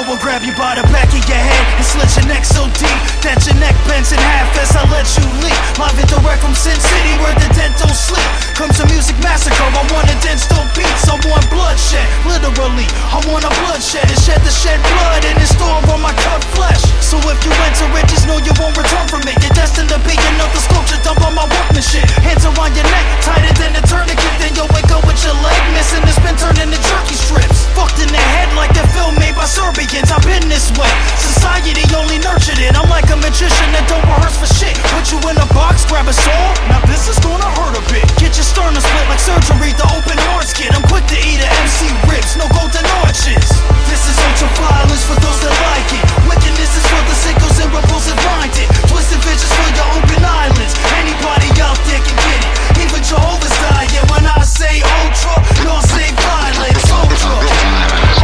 flow will grab you by the back of your head and slit your neck so deep that your neck bends in half as I let you leap. Live and direct from Sin City where the dead don't sleep. Comes a music massacre, I want a dance, don't beats. I want bloodshed, literally, I want a bloodshed. And shed the shed blood in the store on my cut flesh. So if you enter it, just know you won't return from it. You're destined to be another sculpture done by my workmanship. Hands around your neck, tighter than a tourniquet. Then you'll wake up with your leg missing, it's been turned into jerky strips. Fucked in the head like a film made by Serbians. I've been this way, society only nurtured it. I'm like a magician that don't rehearse for shit. Put you in a box, grab a saw, now this is gonna hurt a bit. Get your sternum split like surgery, the open hearts kid. I'm quick to eat a MC ribs, no golden arches. This is ultra violence for those that like it. Wickedness is for the sickos and repulsive minded. Twisted visions for your open islands. Anybody out there can get it. Even Jehovah's dying when I say ultra. Y'all say violence, ultra,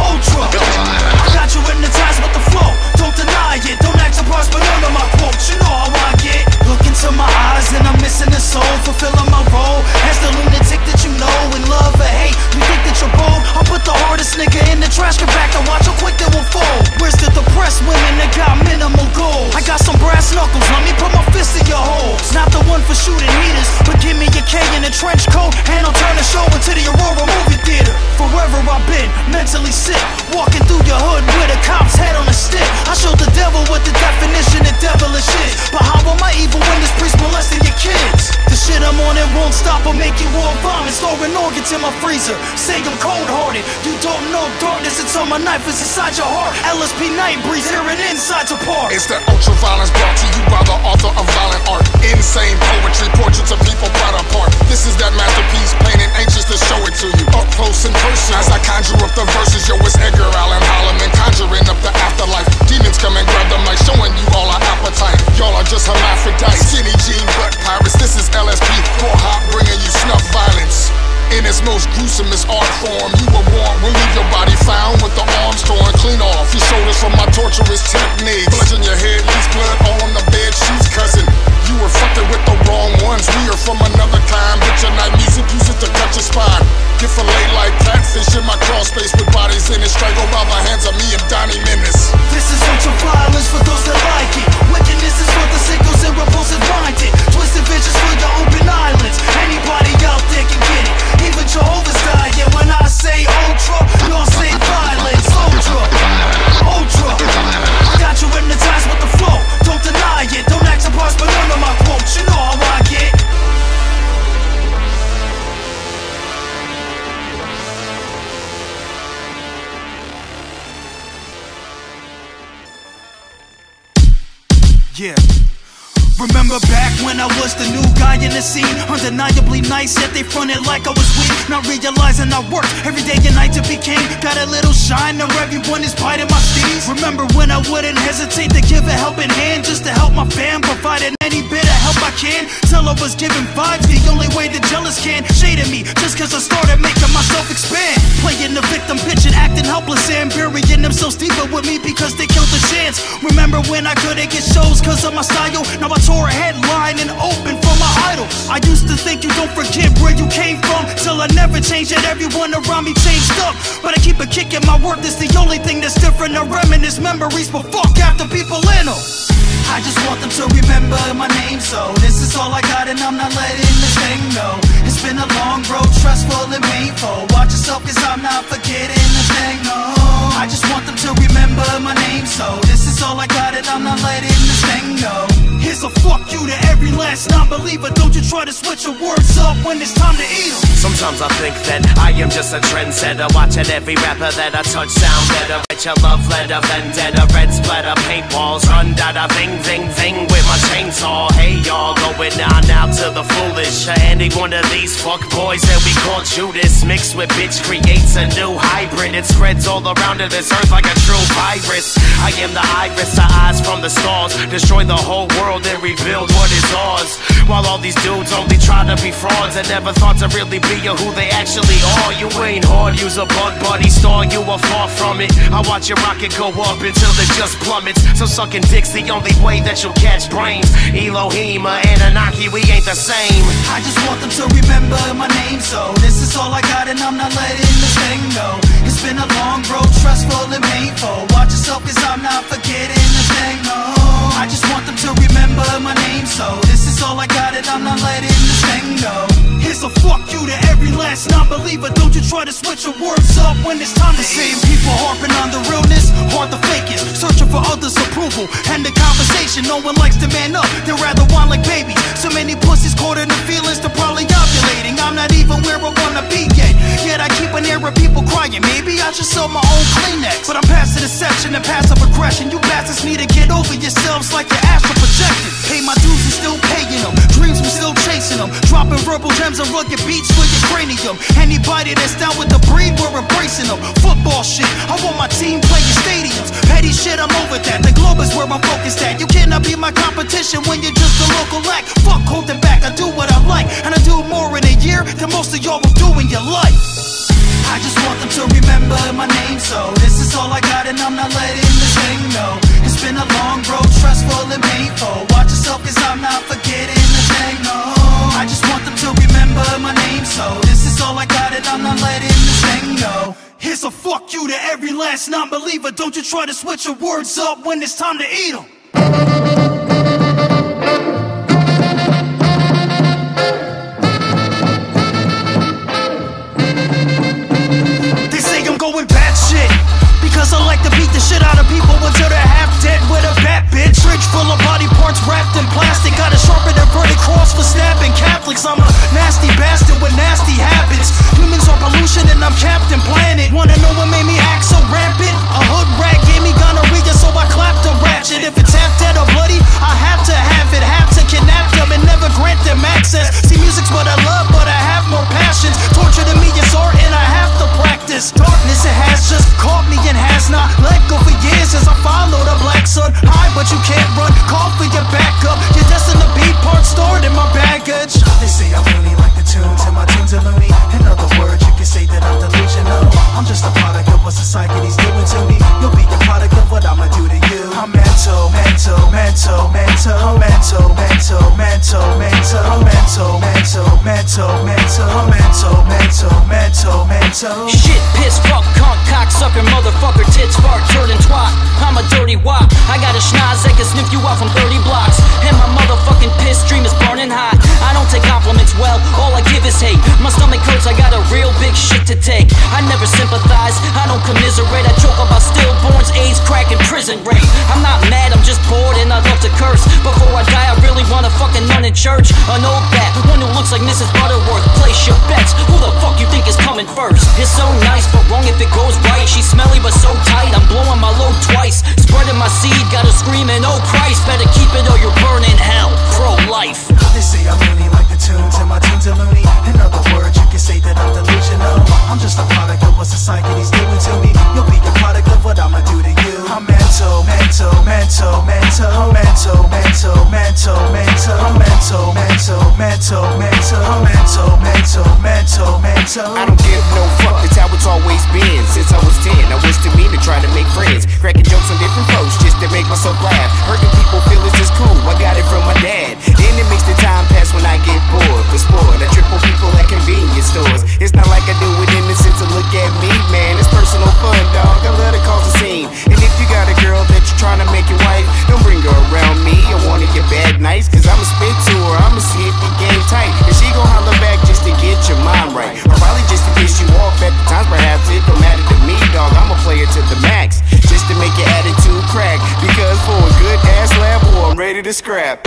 ultra. I got you hypnotized with the flow, don't deny it. Don't act surprised by none of my quotes, you know how I get. Look into my eyes and I'm missing the soul, fulfilling my role as the lunatic that you know. In love or hate, you think that you're bold. I'll put the hardest nigga in the trash can back and watch how quick they will fold. Where's the depressed women that got minimal goals? I got some brass knuckles, let me put my fist in your holes. Not the one for shooting heaters, but give me a K in a trench coat and I'll turn the show into the Aurora movie theater. Forever I've been mentally sick, walking through your hood with a cop's head on a stick. I showed the devil what the definition of devilish is. But how am I evil when this priest molesting your kids? The shit I'm on, it won't stop or make you all vomit. Storing organs in my freezer, say I'm cold-hearted. You don't know darkness until my knife is inside your heart. LSP night breeze, hearing insides apart. It's that ultra violence brought to you by the author of violent art. Insane poetry, portraits of people brought apart. This is that masterpiece, painted, anxious to show it to you. Up close and personal, as I conjure up the verses. Yo, it's Edgar Allan Holloman, conjuring up the afterlife. Demons come and grab the mic, showing you all our appetite. Y'all are just hermaphrodites, skinny jean butt pirates. This is LSP, core hop, bringing you snuff violence. In its most gruesomest art form, you were born, we'll leave your body found with the arms torn clean off your shoulders from my torturous techniques. Blood in your head, leaves blood all on the bed sheets, cousin. You were fucking with the wrong ones. We are from another kind. Bitch, your night music uses to cut your spine. Get filleted like catfish in my crawl space with bodies in it, strangled by the hands of me and Donnie Menace. This is ultra violence for those that like it. Wickedness is for the sickos and repulsive minded. Twisted visions for your open islands. Anybody out there can get it. Even Jehovah's dying when I say ultra. Y'all say violence, ultra, ultra. I got you hypnotized with the flow, don't deny it. Don't act surprised by none of my quotes, you know how I get. Yeah. Remember back when I was the new guy in the scene, undeniably nice, yet they fronted like I was weak. Not realizing I worked every day and night to be king. Got a little shine, now everyone is biting my steez. Remember when I wouldn't hesitate to give a helping hand, just to help my fam, providing any bit of help I can. Till I was giving vibes the only way the jealous can. Shading me, just cause I started making myself expand. Playing the victim, bitch and acting helpless, and burying themselves deeper with me because they killed the chance. Remember when I couldn't get shows cause of my style? Now I tore a headline and open for my idols. I used to think you don't forget where you came from, till I never changed and everyone around me changed up. But I keep a kick in my work, that's the only thing that's different. I reminisce memories, but fuck after people in them. I just want them to remember my name, so this is all I got and I'm not letting this thing go. It's been a long road, stressful and painful. Watch yourself cause I'm not forgetting the thing, no. I just want them to remember my name, so this is all I got and I'm not letting this thing go. Here's a fuck you to every last non-believer. Don't you try to switch your words up when it's time to eat them. Sometimes I think that I am just a trendsetter, watching every rapper that I touch sound better. Write your love letter, vendetta, red splatter, paintballs, run dada, ving, ving, ving with my chainsaw. Hey y'all, going down now to the foolish. Any one of these fuck boys that we call Judas, mixed with bitch creates a new hybrid. It spreads all around this earth like a true virus. I am the iris, the eyes from the stars, destroy the whole world and rebuild what is ours. While all these dudes only try to be frauds and never thought to really be who they actually are. You ain't hard, use a bug buddy star, you are far from it. I watch your rocket go up until it just plummets. So sucking dick's the only way that you'll catch brain frame. Elohim or Anunnaki, we ain't the same. I just want them to remember my name, so this is all I got and I'm not letting this thing go. It's been a long road, stressful and painful. Watch yourself cause I'm not forgetting this thing, no. I just want them to remember my name, so this is all I got and I'm not letting this thing go. Here's a fuck you to every last non-believer. Don't you try to switch your words up when it's time to say. People harping on the realness, hard to fake it, searching for others' approval and the conversation. No one likes to man up, they rather whine like babies. So many pussies caught in the feelings, they're probably ovulating. I'm not even where I wanna be yet I keep an air of people crying. Maybe I should sell my own Kleenex, but I'm past the deception and passive aggression. You bastards need to get over yourselves like you're astral projected. Pay my dues and still paying them, dreams we still chasing them, dropping verbal gems and rugged beats for your cranium. Anybody that's down with the breed, we're embracing them. Football shit, I want my team playing stadiums. Petty shit, I'm over that, the globe is where I'm focused at. You cannot be my competition when you're just a local act. Fuck holding back, I do what I like, and I do more in a year than most of y'all will do in your life. I just want them to remember my name, so this is all I got and I'm not letting this thing go. It's been a long road, stressful and painful. Watch yourself cause I'm not forgetting this thing, no. I just want them to remember my name, so this is all I got and I'm not letting this thing go. Here's a fuck you to every last non-believer. Don't you try to switch your words up when it's time to eat them. Going batshit because I like to beat the shit out of people until they're half dead with a bat bitch. Fridge full of body parts wrapped in plastic. Got a sharp and inverted cross for stabbing Catholics. I'm a nasty bastard with nasty habits. Humans are pollution and I'm Captain Planet. Wanna know what made me act so rampant? A hood rat gave me gonorrhea, so I clapped a ratchet. If it's half dead or bloody, I have to have it. Have to kidnap them and never grant them access. See, music's what I love, but I have more passions. Torture to me is art and I have to practice. Darkness, it has just caught me and has not let go for years as I follow the black sun. High, but you can't run. Call for your backup. You're destined to be part stored in my baggage. They say I really like the tunes and my tunes are loony. In other words, you can say that I'm delusional. I'm just a product of what society's doing to me. You'll be the product of what I'ma do to you. I'm mental, mental, mental, mental, mental, mental, mental, mental, mental, mental, mental, mental, mental, mental, mental, mental. Shit, piss, fuck, cunt, cocksucker, motherfucker, tits, fart, turd, and twat. I'm a dirty wop. I got a schnoz that can sniff you out from 30 blocks. And my motherfucking piss stream is burning hot. I don't take compliments well, all I give is hate. My stomach hurts, I got a real big shit to take. I never sympathize, I don't commiserate. I joke about stillborns, AIDS, crack, and prison rape. I'm not mad, I'm just bored and I love to curse. Before I die, I really wanna fucking nun in church. An old bat, one who looks like Mrs. Butterworth. Place your bets, who the fuck you think is coming first? It's so nice, but wrong if it goes right. She's smelly but so tight, I'm blowing my load twice. Spreading my seed, got her screaming, oh Christ. Better keep it or you're burning hell. Pro-life. They say I really like the tunes and my tunes are loony. In other words, you can say that I'm delusional. I'm just a product of what society's doing to me. You'll be the product of what I'ma do to you. I'm mental, mental, mental, mental, mental, mental, mental, mental, mental, mental, mental, mental, mental, mental, mental. I don't give no fuck, that's how it's always been. Since I was 10, I was too mean to try to make friends. Cracking jokes on different posts just to make myself laugh. Hurting people feel it's just cool, I got it from my dad. Then it makes the time pass when I get bored. For sport, I triple people at convenience stores. It's not like I do it innocent to look at me, man. It's personal fun, dog, I love to cause a scene. And if you got a girl that you're trying to make your wife, don't bring her around me. I want to get bad nights, cause I'ma spit to her, I'ma see if the game tight. And she gon' holler back just to get your mind right. Or probably just to piss you off at the times, perhaps it don't matter to me, dog. I'ma play it to the max, just to make your attitude crack. Because for a good ass laugh, boy, I'm ready to scrap.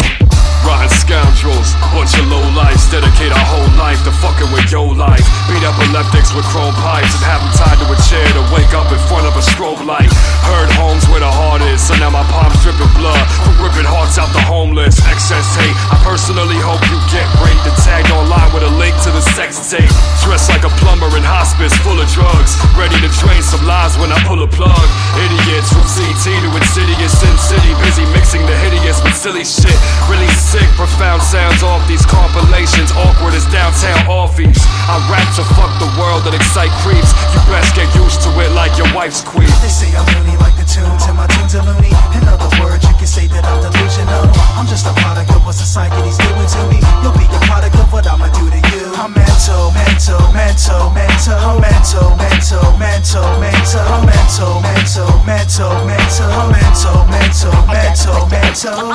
Rotten scoundrels, bunch of lowlifes, dedicate our whole life to fucking with your life. Beat up epileptics with chrome pipes and have them tied to a chair to wake up in front of a strobe light. Heard home's where the heart is, so now my palms dripping blood from ripping hearts out the homeless. Excess hate, I personally hope you get raped and tagged online with a link to the sex tape. Dressed like a plumber in hospice, full of drugs, ready to drain some lives when I pull a plug. Idiots from CT to insidious Sin City, busy mixing the hideous with silly shit. Really sick, profound sounds off these compilations, awkward as downtown offies. I rap to fuck the world that excite creeps. You best get used to it like your wife's queen. They say I'm loony like the tunes, and my tunes are loony. In other words, you can say that I'm delusional. I'm just a product of what society's doing to me. You'll be a product of what I'ma do to you. I'm mental, mental, mental, mental. I'm mental, mental, mental, mental. I'm mental, mental, mental, mental. I'm mental, mental, mental, mental.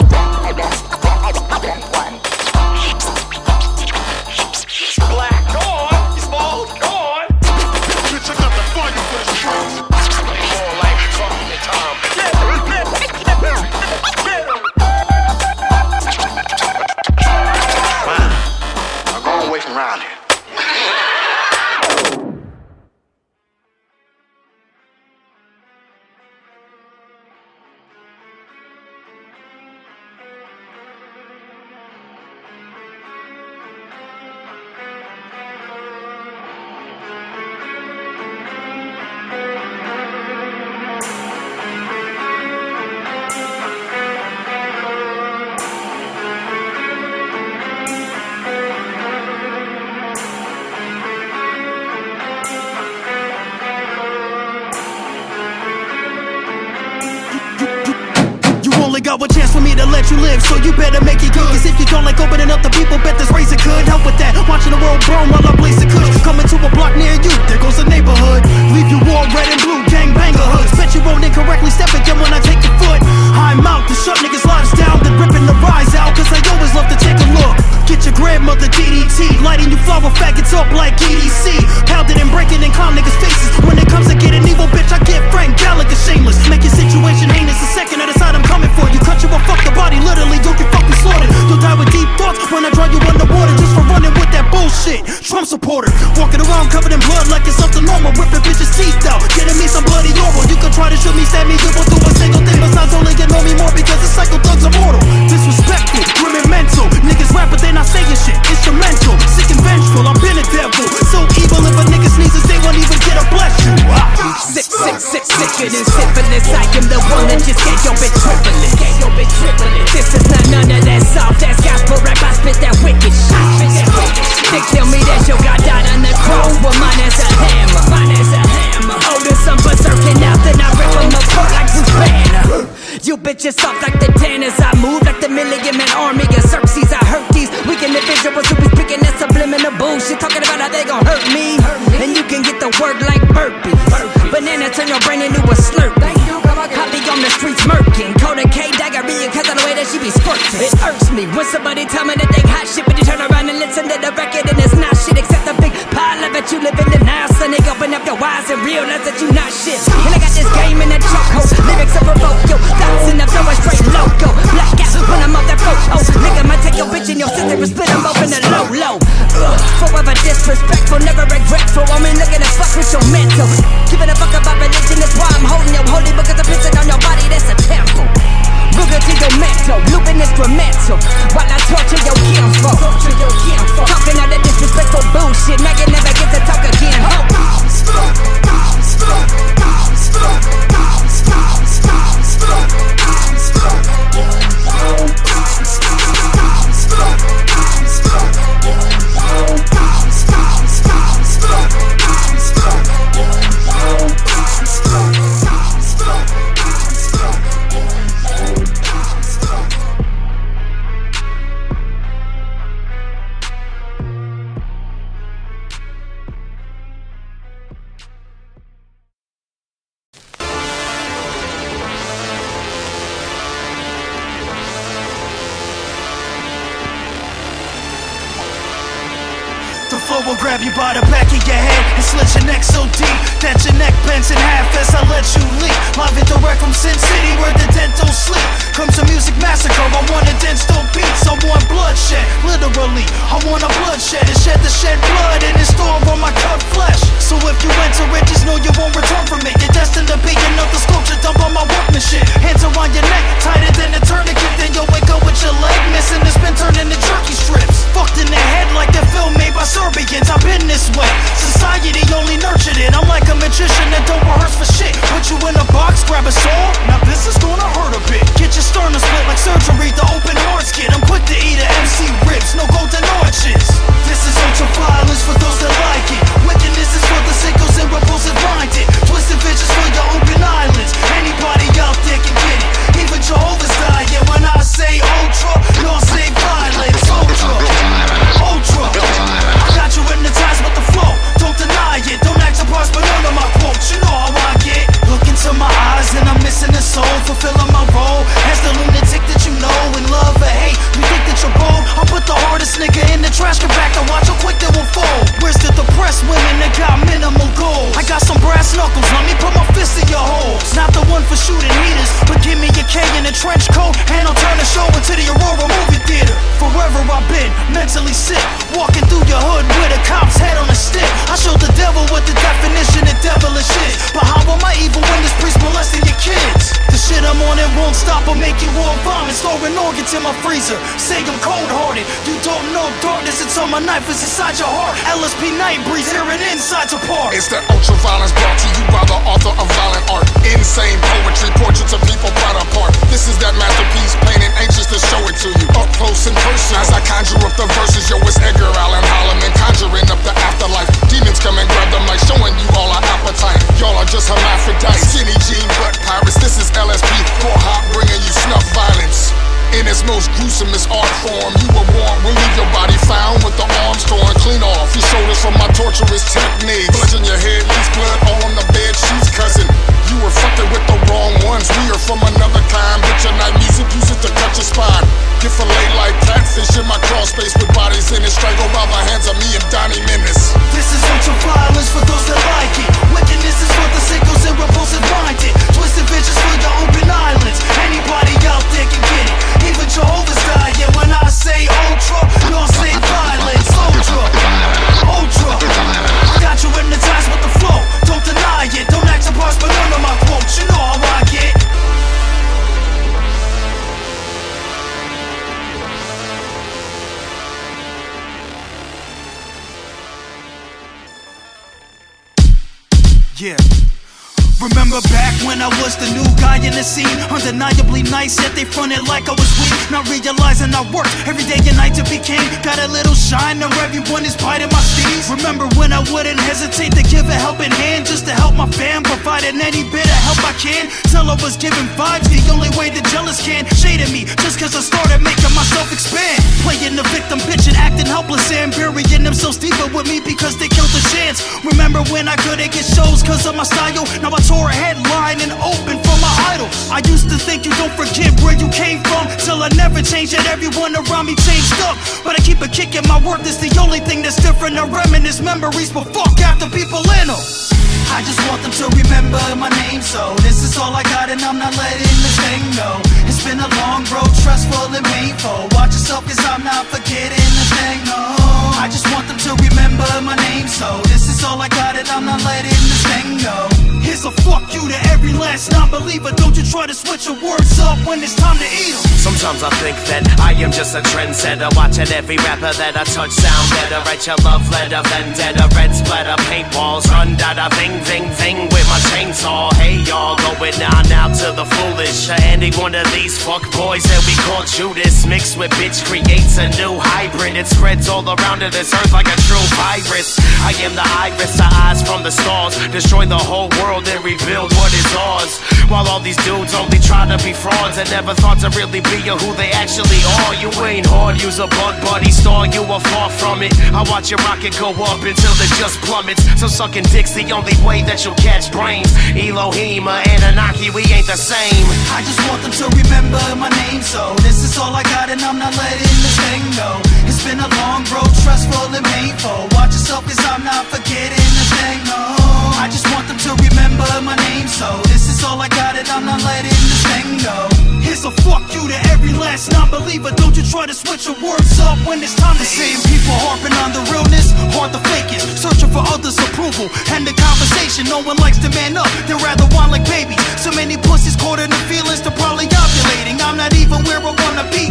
Black, go on. He's bald, go on. You check out the volume for this truth. More like talking to Tom. Wow. I'm going away from around here. Got a chance for me to let you live, so you better make it good. Cause if you don't like opening up the people, bet this razor could help with that. Watching the world burn while I blaze the kush. Coming to a block near you, there goes the neighborhood. Leave you all red and blue, gangbanger hoods. Bet you won't incorrectly step again when I take your foot. I'm out to shut niggas' lives down, then ripping the rise out. Cause I always love to take a look. Get your grandmother DDT, lighting you flower faggots up like EDC. Pounding and breaking in calm niggas' faces. When it comes to getting evil, bitch, I get Frank Gallagher shameless. Make your situation heinous a second at a side, I'm coming for you. Cut you a fuck the body, literally, you'll get fucking slaughtered. You'll die with deep thoughts when I draw you underwater just for running with that bullshit. Trump supporter, walking around covered in blood like it's something normal. Ripping bitches' teeth out, getting me some bloody oral. You can try to shoot me, stab me, you won't do a single thing. Besides only get know me more because the cycle thugs are mortal. Disrespectful, grim and mental. Niggas rap but they not saying shit, instrumental. Sick and vengeful, I've been a devil. So evil if a nigga sneezes, they won't even get a bless you. Sicker than syphilis. I am the one that just gave your bitch triplets. This is not none of that soft ass gospel rap. I spit that wicked shit. They tell me that your God died on the cross, well mine is a hammer. Oh, there's some berserking out, then I rip them apart like Bruce Banner. You bitches soft like the Tanners. I move like the Milligan Man Army of Xerxes. I hurt these weak individuals who be speaking that subliminal bullshit, talking about how they gon' hurt me. And you can get the word like burpees. Banana turn your brain into a slurpee. I be on the streets murking. Coda K diarrhea cause of the way that she be squirting. It irks me when somebody tell me that they hot shit, but you turn around and listen to the record and it's not shit except a big pile of it you live in the now. So they open up your eyes and realize that you not shit. And I got this game in a chokehold. Lyrics that provoke yo. Thoughts in the flow are straight loco. Black out when I'm off that photo. Nigga might take your bitch and your sister and split them open the low. Forever disrespectful, never regretful. I mean, looking to fuck with your mental. Giving a fuck about religion, that's why I'm holding your holy book as a pissing on your body, that's a temple. Ruger to your mental, looping instrumental while I torture your kinfolk. Talking all that disrespectful bullshit, now you never get to talk again. Will grab you by the back of your head and slit your neck so deep that your neck bends in half as I let you leap. Live and direct from Sin City where the dead don't sleep. Comes a music massacre, I want a dense dope beats. I want bloodshed, literally I want a bloodshed and shed the shed blood in the store on my cut flesh. So if you enter it, just know you won't return from it. You're destined to be another sculpture dump on my workmanship. Hands around your neck, tighter than a tourniquet. Then you'll wake up with your leg missing, it's been turned into jerky strips. Fucked in the head like the film made by Serbians. I've been this way, society only nurtured it. I'm like a magician that don't rehearse for shit. Put you in a box, grab a saw, now this is gonna hurt a bit. Get your sternum split like surgery, the open heart skid. I'm quick to eat a MC ribs, no golden arches. This is ultra violence for those that like it. Wickedness easily sick. Walking through your hood with a cop's head on a stick. I showed the devil what the definition of devilish is. But how am I evil when this priest molesting your kids? The shit I'm on, it won't stop or make you all vomit. Storing organs in my freezer, say I'm cold-hearted. You don't know darkness, it's on my knife, it's inside your heart. LSP night breeze, here and inside's apart. It's that ultra-violence brought to you by the author of violent art. Insane poetry, portraits of people proud apart. This is that masterpiece, painted, anxious to show it to you. Up close and personal, as I conjure up the verses. Yo, it's Edgar Allan Holloman, conjuring up the afterlife. Demons come and grab them like showing you all our appetite. Y'all are just hermaphrodites, skinny jean butt pirates. This is LSP, raw hot, bringing you snuff violence. In its most gruesomest art form, you were warned, we'll leave your body found with the arms torn clean off your shoulders from my torturous techniques. Blood in your head, leaves blood all on the bed sheets, cousin. You were fucking with the wrong ones. We are from another time. Get your night music, use it to cut your spine. Get filleted like catfish in my crawl space with bodies in it, strangled by the hands of me and Donnie Menace. This is ultra violence for those that like it. Wickedness is for the sickles and repulsive minded. Twisted visions for your open islands. Anybody out there can get it. Even Jehovah's dying when I say ultra. Y'all say violence. Ultra, ultra. I got you hypnotized with the flow. Don't deny it. Don't act surprised by none of my quotes. You know how I get. Yeah. Remember back when I was the new guy in the scene, undeniably nice, yet they fronted like I was weak. Not realizing I worked every day and night to be king. Got a little shine, now everyone is biting my steez. Remember when I wouldn't hesitate to give a helping hand, just to help my fam, providing any bit of help I can. Till I was giving vibes the only way the jealous can. Shading me, just cause I started making myself expand. Playing the victim, bitching, acting helpless, and burying themselves deeper with me because they killed the chance. Remember when I couldn't get shows cause of my style? Now I tore a headline and open for my idols. I used to think you don't forget where you came from, till I never changed and everyone around me changed up. But I keep a kick in my work, that's the only thing that's different. I reminisce memories, but fuck after people in them. I just want them to remember my name, so this is all I got and I'm not letting this thing go. It's been a long road, stressful and painful. Watch yourself cause I'm not forgetting the thing, no. I just want them to remember my name, so this is all I got and I'm not letting this thing go. Here's a fuck you to every last non-believer. Don't you try to switch your words up when it's time to eat them. Sometimes I think that I am just a trendsetter, watching every rapper that I touch sound better. Write your love letter, vendetta, red splatter, paintballs, run dada, ving, ving, ving with my chainsaw. Hey y'all, going on now to the foolish. Any one of these fuck boys that we call Judas, mixed with bitch creates a new hybrid. It spreads all around to this earth like a true virus. I am the iris, the eyes from the stars, destroy the whole world and rebuild what is ours. While all these dudes only try to be frauds and never thought to really be who they actually are. You ain't hard, use a bug buddy star, you are far from it. I watch your rocket go up until it just plummets. So sucking dick's the only way that you'll catch brains. Elohim or Anunnaki, we ain't the same. I just want them to remember my name, so this is all I got and I'm not letting this thing go. It's been a long road, stressful and painful. Watch yourself cause I'm not forgetting the thing, no. I just want them to remember my name, so this is all I got and I'm not letting this thing go. Here's a fuck you to every last non-believer. Don't you try to switch your words up when it's time to see people harping on the realness, hard to fake it, searching for others' approval and the conversation. No one likes to man up, they rather whine like babies. So many pussies caught in the feelings, they're probably ovulating. I'm not even where I wanna be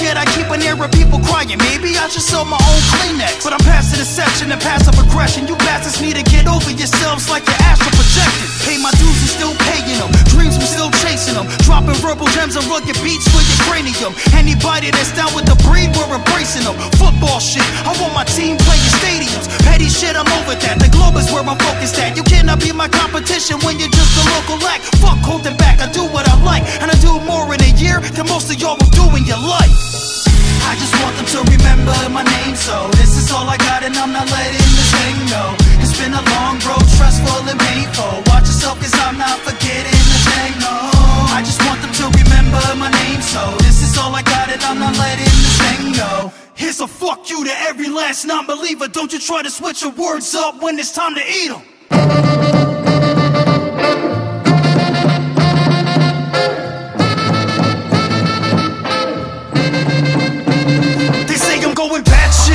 yet I keep an air of people crying. Maybe I should sell my own Kleenex, but I'm past the deception and passive aggression. You bastards need to get over yourselves like you're astral projected. Pay my dues and still paying them, dreams we still chasing them, dropping verbal gems and rugged beats for your cranium. Anybody that's down with the breed, we're embracing them. Football shit, I want my team playing stadiums. Petty shit, I'm over that, the globe is where I'm focused at. You cannot be my competition when you're just a local act. Fuck holding back, I do what I like, and I do more in a year than most of y'all will do in your life. I just want them to remember my name, so this is all I got and I'm not letting this thing go. It's been a long road, stressful and painful. Watch yourself cause I'm not forgetting the thing, no. I just want them to remember my name, so this is all I got and I'm not letting this thing go. Here's a fuck you to every last non-believer. Don't you try to switch your words up when it's time to eat them. Going batshit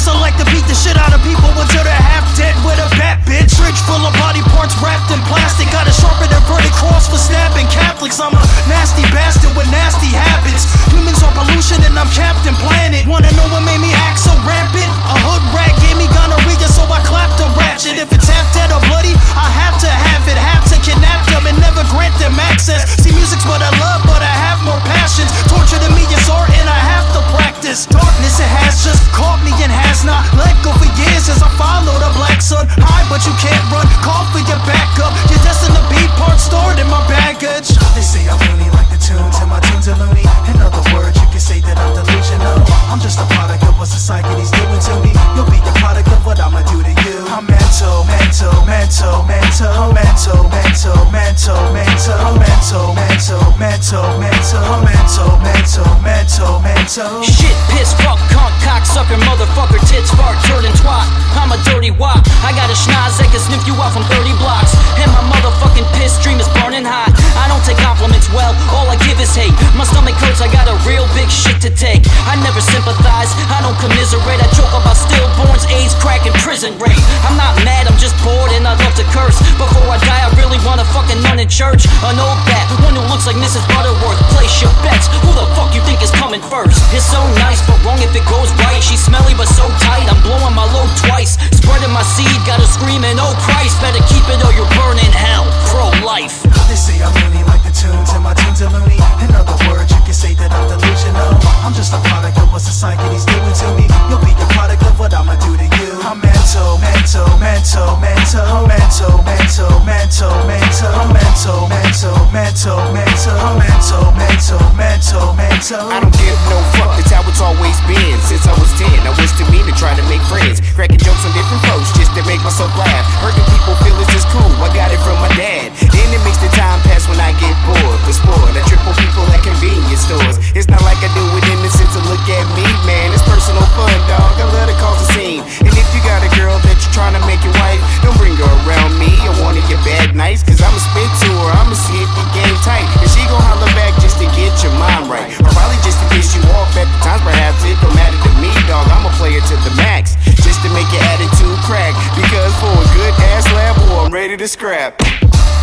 Cause I like to beat the shit out of people until they're half dead with a bat, bitch. Fridge full of body parts wrapped in plastic. Got a sharp and inverted cross for stabbing Catholics. I'm a nasty bastard with nasty habits. Humans are pollution and I'm Captain Planet. Wanna know what made me act so rampant? A hood rat gave me gonorrhea, so I clapped a ratchet. If it's half dead or bloody, I have to have it. Have to kidnap them and never grant them access. See, music's what I love, but I have more passions. Torture to me is art and I have to practice. Darkness, it has just caught me and has not let go for years as I follow the black sun. High, but you can't run. Call for your backup. You're destined to be part stored in my baggage. They say I'm loony like the tunes, and my tunes are loony. In other words, you can say that I'm delusional. I'm just a product of what society's doing to me. You'll be the product of what I'ma do to you. I'm mental, mental, mental, mental, mental, mental, mental, mental, mental, mental, mental, mental, mental, mental, mental, mental. Shit, piss, fuck, cunt, cocksucker, motherfucker, tits, fart, turd, and twat. I'm a dirty wop. I got a schnoz that can sniff you out from 30 blocks. And my motherfucking piss stream is burning hot. I don't take compliments well, all I give is hate. My stomach hurts, I got a real big shit to take. I never sympathize, I don't commiserate. I joke about stillborns, AIDS, crack, and prison rape. I'm not mad, I'm just bored and I love to curse. Before I die, I really wanna fucking nun in church. An old bat, one who looks like Mrs. Butterworth. Place your bets, who the fuck you think is coming first? It's so nice, but wrong if it goes right. She's smelly but so tight, I'm blowing my load twice. Spreading my seed, gotta screaming, oh Christ. Better keep it or you'll burn in hell. Pro-life. They say I'm loony like the tunes, and my tunes are loony. In other words, you can say that I'm delusional. I'm just a product of what society's doing to me. You'll be the product of what I'ma do to you. I'm mental, mental, mental, mental, mental, mental, mental, mental, mental, mental, mental, mental, mental, mental, mental. I don't give no fuck, that's how it's always been. Since I was 10, I was to me to try to make friends. Cracking jokes on different posts just to make myself laugh. Hurting people feel it's just cool, I got it from my dad. Then it makes the time pass when I get bored. For sport, I triple people at convenience stores. It's not like I do it in the sense of look at me, man. It's personal fun, dog, I love to cause a scene. And if you got a girl that you're trying to make your wife, don't bring her around me. I wanna get bad nights, cause I'ma spit to her. I'ma see if the game tight, and she gon' holler back just to get your mind right. Or probably just to piss you off at the times, perhaps it don't matter to me, dog. I'm a player to the max, just to make your attitude crack. Because for a good ass lab, boy, I'm ready to scrap.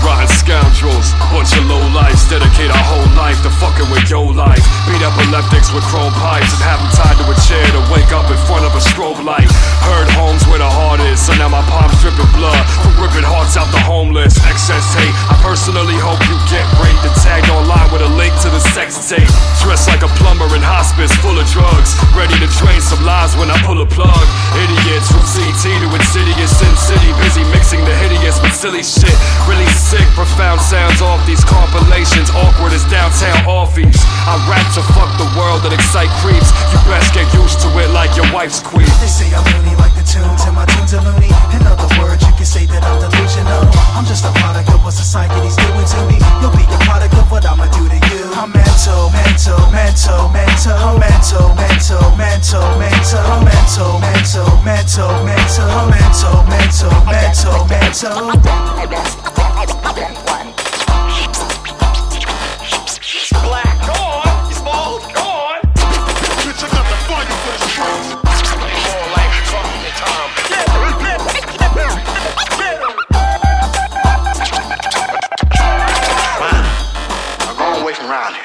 Rotten scoundrels, bunch of low lives, dedicate our whole life to fucking with your life. Beat up epileptics with chrome pipes and have them tied to a chair to wake up in front of a strobe light. Heard home's where the heart is, so now my palms dripping blood from ripping hearts out the homeless. Excess hate, I personally hope you get raped and tagged online with a link to the sex tape. Dressed like a plumber in hospice, full of drugs, ready to drain some lives when I pull a plug. Idiots from CT to insidious Sin City, busy mixing the hideous with silly shit. Really sick, profound sounds off these compilations, awkward as downtown offies. I rap to fuck the world and excite creeps. You best get used to it like your wife's queen. They say I'm loony like the tunes, and my tunes are loony. In other words, you can say that I'm delusional. I'm just a product of what society's doing to me. You'll be the product of what I'ma do to you. I'm mental, mental, mental, mental, mental, mental, mental, mental, mental, mental, mental, mental, mental, mental, mental, mental. Black, go on. He's bald, go on. Bitch, I got the fire for this truth. More like talking to Tom. Wow. I'm going away from around here.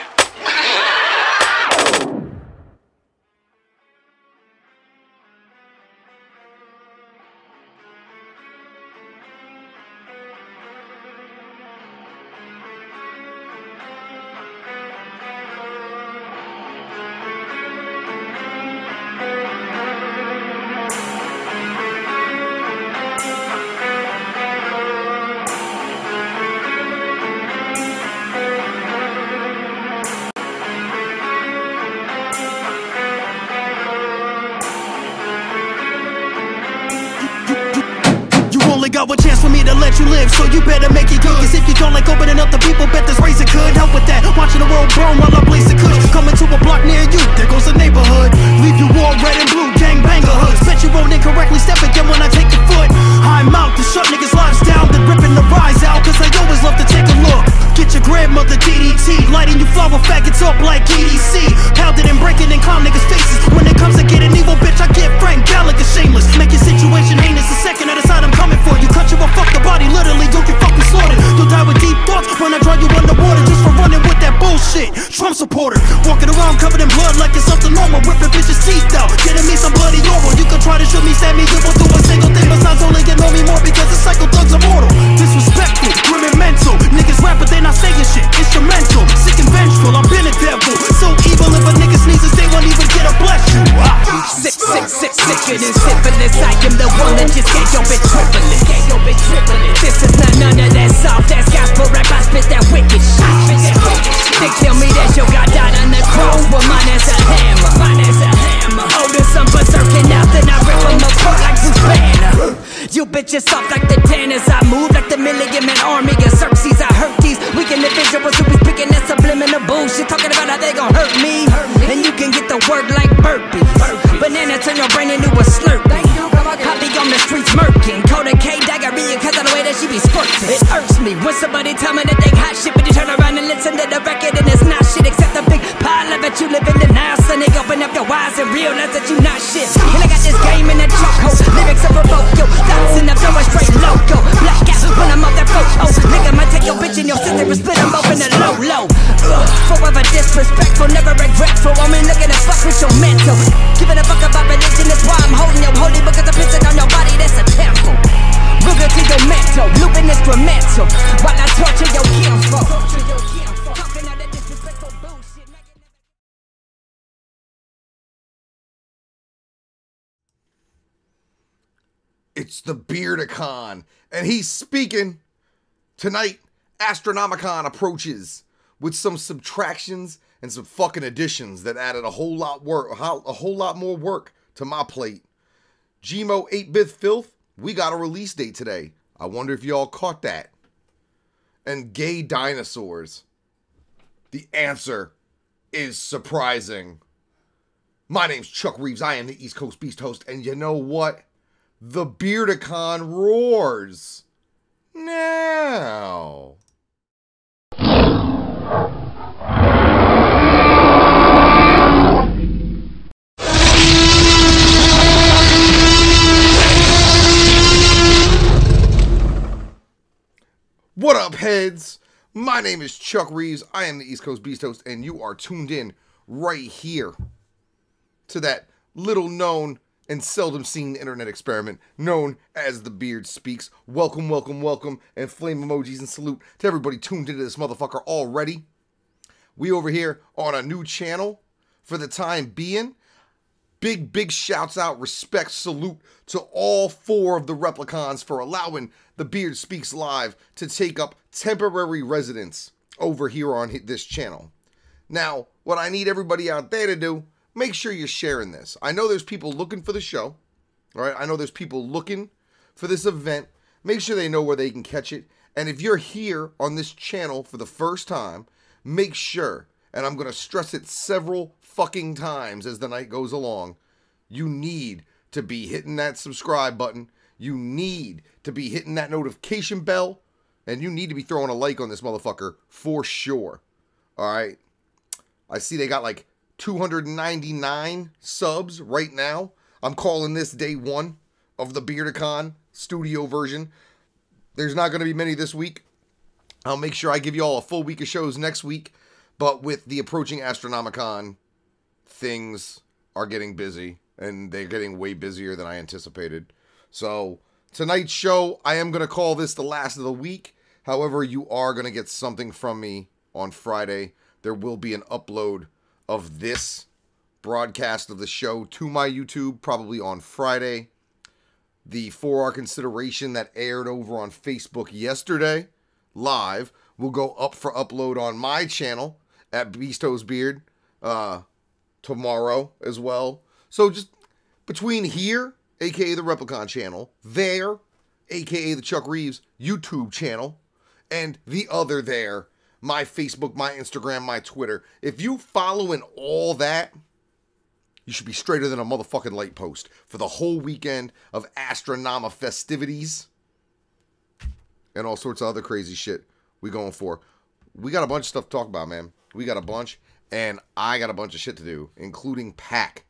Got one chance for me to let you live, so you better make it good. Cause if you don't like opening up the people, bet this razor could help with that. Watching the world burn while I blaze the kush. Coming to a block near you, there goes the neighborhood. Leave you all red and blue, gangbanger hoods. Bet you won't incorrectly step again when I take your foot. I'm out to shut niggas' lives down, then ripping the rise out. Cause I always love to take a look. Get your grandmother DDT, lighting you flower faggots up like EDC. Pounding and breaking in clown niggas' faces. When it comes to getting evil, bitch, I get Frank Gallagher reporter. Walking around covered in blood like it's something normal. Ripping bitches' teeth out, getting me some bloody oral. You can try to shoot me, stab me, you won't do a single thing besides only get know me more because the psycho thugs are mortal. Disrespectful, grim and mental. Niggas rap but they not saying shit. Instrumental, sick and vengeful. I've been a devil, so evil if a nigga sneezes they won't even get a bless you. Sicker than syphilis. I am the one that just gave your bitch triplets. This is not none of that soft ass gospel rap. I spit that wicked shit. They tell me that your God died on the cross, but mine is a hammer. Oh, there's some berserking out, then I rip them apart like Bruce Banner. You bitches soft like the Tanners. I move like the Million Man Army of Xerxes. I hurt these weak individuals who be speaking that subliminal bullshit, talking about how they gon' hurt me. And you can get the word like burpee. Banana turn your brain into a slurp. I be on the streets murking. Coda K diarrhea cause of the way that she be squirting. It irks me when somebody tell me that they hot shit, but you turn around and listen to the record and it's not shit except a big pile of it you live in the now. So they open up your eyes and realize that you not shit. And I got this game in the chokehold. Lyrics of provoke yo. Thoughts in the flow are straight loco. Blackout when I'm up that photo. Nigga might take your bitch and your sister and split them both in the low. Forever disrespectful, never regretful. I'm in looking to fuck with your mental. Giving a fuck about religion, that's why I'm holding your holy book. Cause I'm pissing on your body, that's a temple. Ruger to your mental, looping instrumental. While I torture your kinfolk. Talking out that disrespectful bullshit. It's the Beardicon, and he's speaking. Tonight, Astronomicon approaches with some subtractions and some fucking additions that added a whole lot more work to my plate. Gmo 8-Bit Filth, we got a release date today. I wonder if y'all caught that. And gay dinosaurs. The answer is surprising. My name's Chuck Reeves. I am the East Coast Beast host, and you know what? The Beardicon roars. Now. What up, heads? My name is Chuck Reeves. I am the East Coast Beast host, and you are tuned in right here to that little known and seldom seen internet experiment known as the BeardSpeaks. Welcome, welcome, welcome, and flame emojis and salute to everybody tuned into this motherfucker already. We over here on a new channel for the time being. Big shouts out, respect, salute to all 4 of the replicons for allowing the BeardSpeaks Live to take up temporary residence over here on this channel. Now, what I need everybody out there to do, make sure you're sharing this. I know there's people looking for the show. All right, I know there's people looking for this event. Make sure they know where they can catch it. And if you're here on this channel for the first time, make sure, and I'm going to stress it several fucking times as the night goes along, you need to be hitting that subscribe button. You need to be hitting that notification bell. And you need to be throwing a like on this motherfucker for sure. All right. I see they got like 299 subs right now. I'm calling this day 1 of the Beardicon studio version. There's not going to be many this week. I'll make sure I give you all a full week of shows next week. But with the approaching Astronomicon, things are getting busy. And they're getting way busier than I anticipated. So, tonight's show, I am going to call this the last of the week. However, you are going to get something from me on Friday. There will be an upload of this broadcast of the show to my YouTube, probably on Friday. The 4R consideration that aired over on Facebook yesterday, live, will go up for upload on my channel at Beasto's Beard tomorrow as well. So just between here, aka the Replicon channel, there, aka the Chuck Reeves YouTube channel, and the other there, my Facebook, my Instagram, my Twitter. If you following all that, you should be straighter than a motherfucking light post for the whole weekend of Astronama festivities and all sorts of other crazy shit we going for. We got a bunch of stuff to talk about, man. We got a bunch, and I got a bunch of shit to do, including pack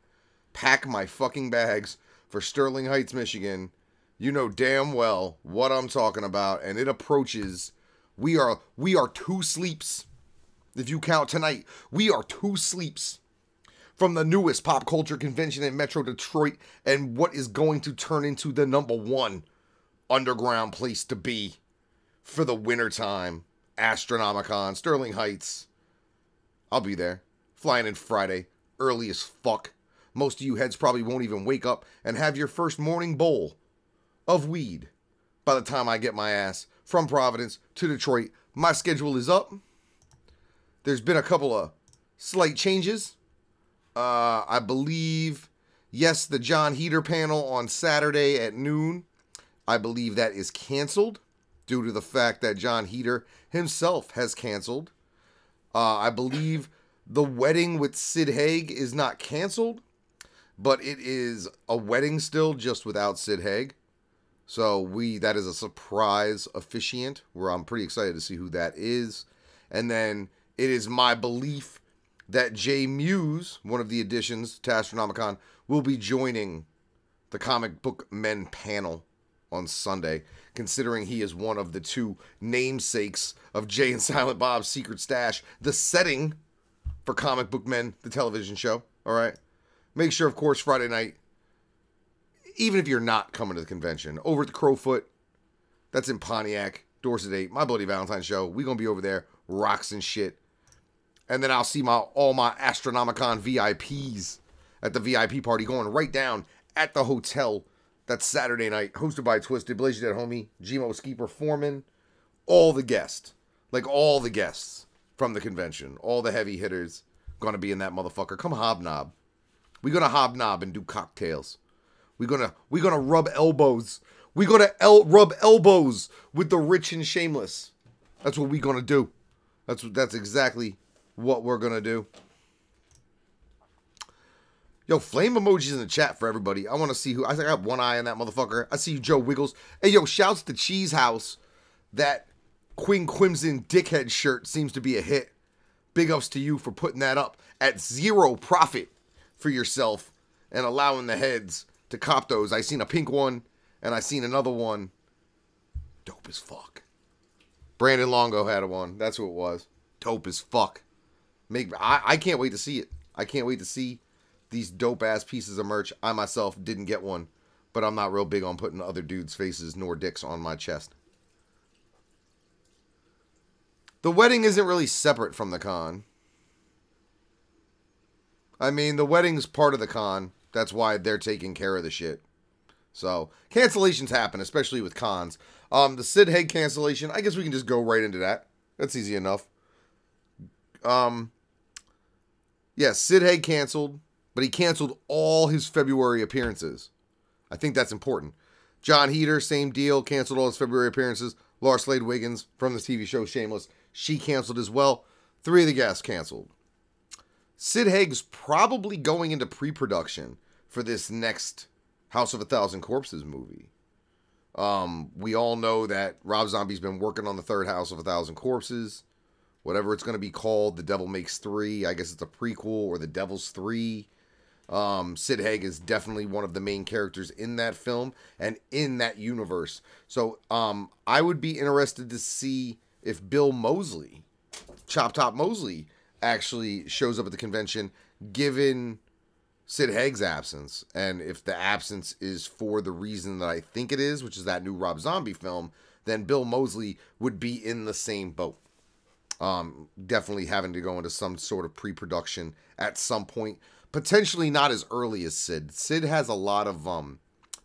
my fucking bags for Sterling Heights, Michigan. You know damn well what I'm talking about, and it approaches. We are 2 sleeps If you count tonight, we are 2 sleeps from the newest pop culture convention in Metro Detroit and what is going to turn into the #1 underground place to be for the wintertime. Astronomicon, Sterling Heights. I'll be there. Flying in Friday, early as fuck. Most of you heads probably won't even wake up and have your first morning bowl of weed by the time I get my ass from Providence to Detroit. My schedule is up. There's been a couple of slight changes. I believe, yes, the John Heater panel on Saturday at noon, I believe that is canceled due to the fact that John Heater himself has canceled. I believe the wedding with Sid Haig is not canceled, but it is a wedding still, just without Sid Haig. So that is a surprise officiant, where I'm pretty excited to see who that is. And then it is my belief that Jay Muse, one of the additions to Astronomicon, will be joining the Comic Book Men panel on Sunday, considering he is one of the 2 namesakes of Jay and Silent Bob's Secret Stash, the setting for Comic Book Men, the television show. All right? Make sure, of course, Friday night, even if you're not coming to the convention, over at the Crowfoot, that's in Pontiac, Dorset 8, My Bloody Valentine show. We're going to be over there, rocks and shit. And then I'll see all my Astronomicon VIPs at the VIP party going right down at the hotel. That's Saturday night, hosted by Twisted, Blaze Dead Homie, Gmo Skeeper Foreman, all the guests. Like all the guests from the convention. All the heavy hitters gonna be in that motherfucker. Come hobnob. We're gonna hobnob and do cocktails. We're gonna rub elbows. We're gonna rub elbows with the rich and shameless. That's what we're gonna do. That's exactly what we're gonna do. Yo, flame emojis in the chat for everybody. I want to see who. I think I got one eye on that motherfucker. I see you, Joe Wiggles. Hey, yo, shouts to Cheese House. That Queen Crimson dickhead shirt seems to be a hit. Big ups to you for putting that up at 0 profit for yourself and allowing the heads to cop those. I seen a pink one and I seen another one. Dope as fuck. Brandon Longo had one. That's who it was. Dope as fuck. I can't wait to see it. I can't wait to see these dope-ass pieces of merch. I myself didn't get one, but I'm not real big on putting other dudes' faces nor dicks on my chest. The wedding isn't really separate from the con. I mean, the wedding's part of the con. That's why they're taking care of the shit. So, cancellations happen, especially with cons. The Sid Haig cancellation, I guess we can just go right into that. That's easy enough. Yeah, Sid Haig canceled. But he canceled all his February appearances. I think that's important. John Heater, same deal, canceled all his February appearances. Laura Slade Wiggins from the TV show Shameless, she canceled as well. 3 of the guests canceled. Sid Haig's probably going into pre-production for this next House of a Thousand Corpses movie. We all know that Rob Zombie's been working on the 3rd House of a Thousand Corpses. Whatever it's going to be called, The Devil Makes 3. I guess it's a prequel, or The Devil's 3. Sid Haig is definitely one of the main characters in that film and in that universe. So I would be interested to see if Bill Moseley, Chop Top Moseley, actually shows up at the convention, given Sid Haig's absence. And if the absence is for the reason that I think it is, which is that new Rob Zombie film, then Bill Moseley would be in the same boat. Definitely having to go into some sort of pre-production at some point. Potentially not as early as Sid. Sid has a lot of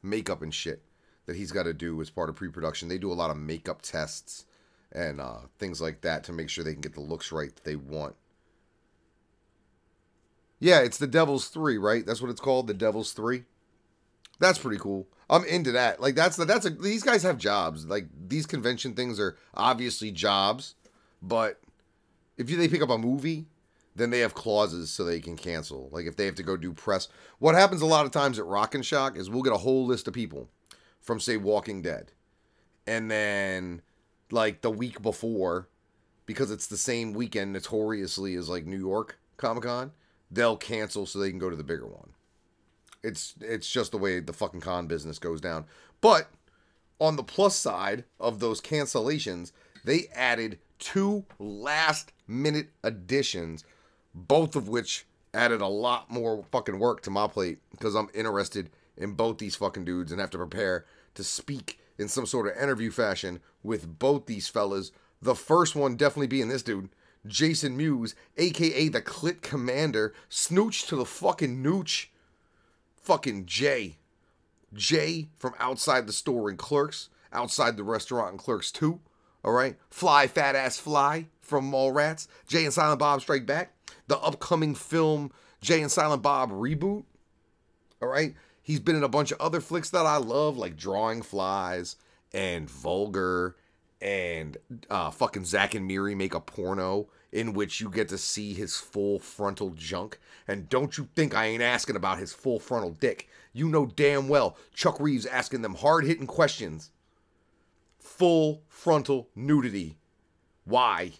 makeup and shit that he's got to do as part of pre-production. They do a lot of makeup tests and things like that to make sure they can get the looks right that they want. Yeah, it's The Devil's 3, right? That's what it's called, The Devil's 3. That's pretty cool. I'm into that. Like these guys have jobs. Like these convention things are obviously jobs, but if they pick up a movie, then they have clauses so they can cancel. Like if they have to go do press. What happens a lot of times at Rock and Shock is we'll get a whole list of people from, say, Walking Dead. And then, like, the week before, because it's the same weekend notoriously as, like, New York Comic-Con, they'll cancel so they can go to the bigger one. It's just the way the fucking con business goes down. But on the plus side of those cancellations, they added 2 last-minute additions, both of which added a lot more fucking work to my plate because I'm interested in both these fucking dudes and have to prepare to speak in some sort of interview fashion with both these fellas. The first one definitely being this dude, Jason Mewes, aka the Clit Commander, Snooch to the fucking Nooch, fucking Jay from outside the store in Clerks, outside the restaurant in Clerks 2, alright? Fly, fat ass Fly from Mallrats, Jay and Silent Bob Strike Back, the upcoming film Jay and Silent Bob reboot, alright? He's been in a bunch of other flicks that I love, like Drawing Flies and Vulgar and fucking Zack and Miri Make a Porno, in which you get to see his full frontal junk. And don't you think I ain't asking about his full frontal dick. You know damn well Chuck Reeves asking them hard-hitting questions. Full frontal nudity. Why?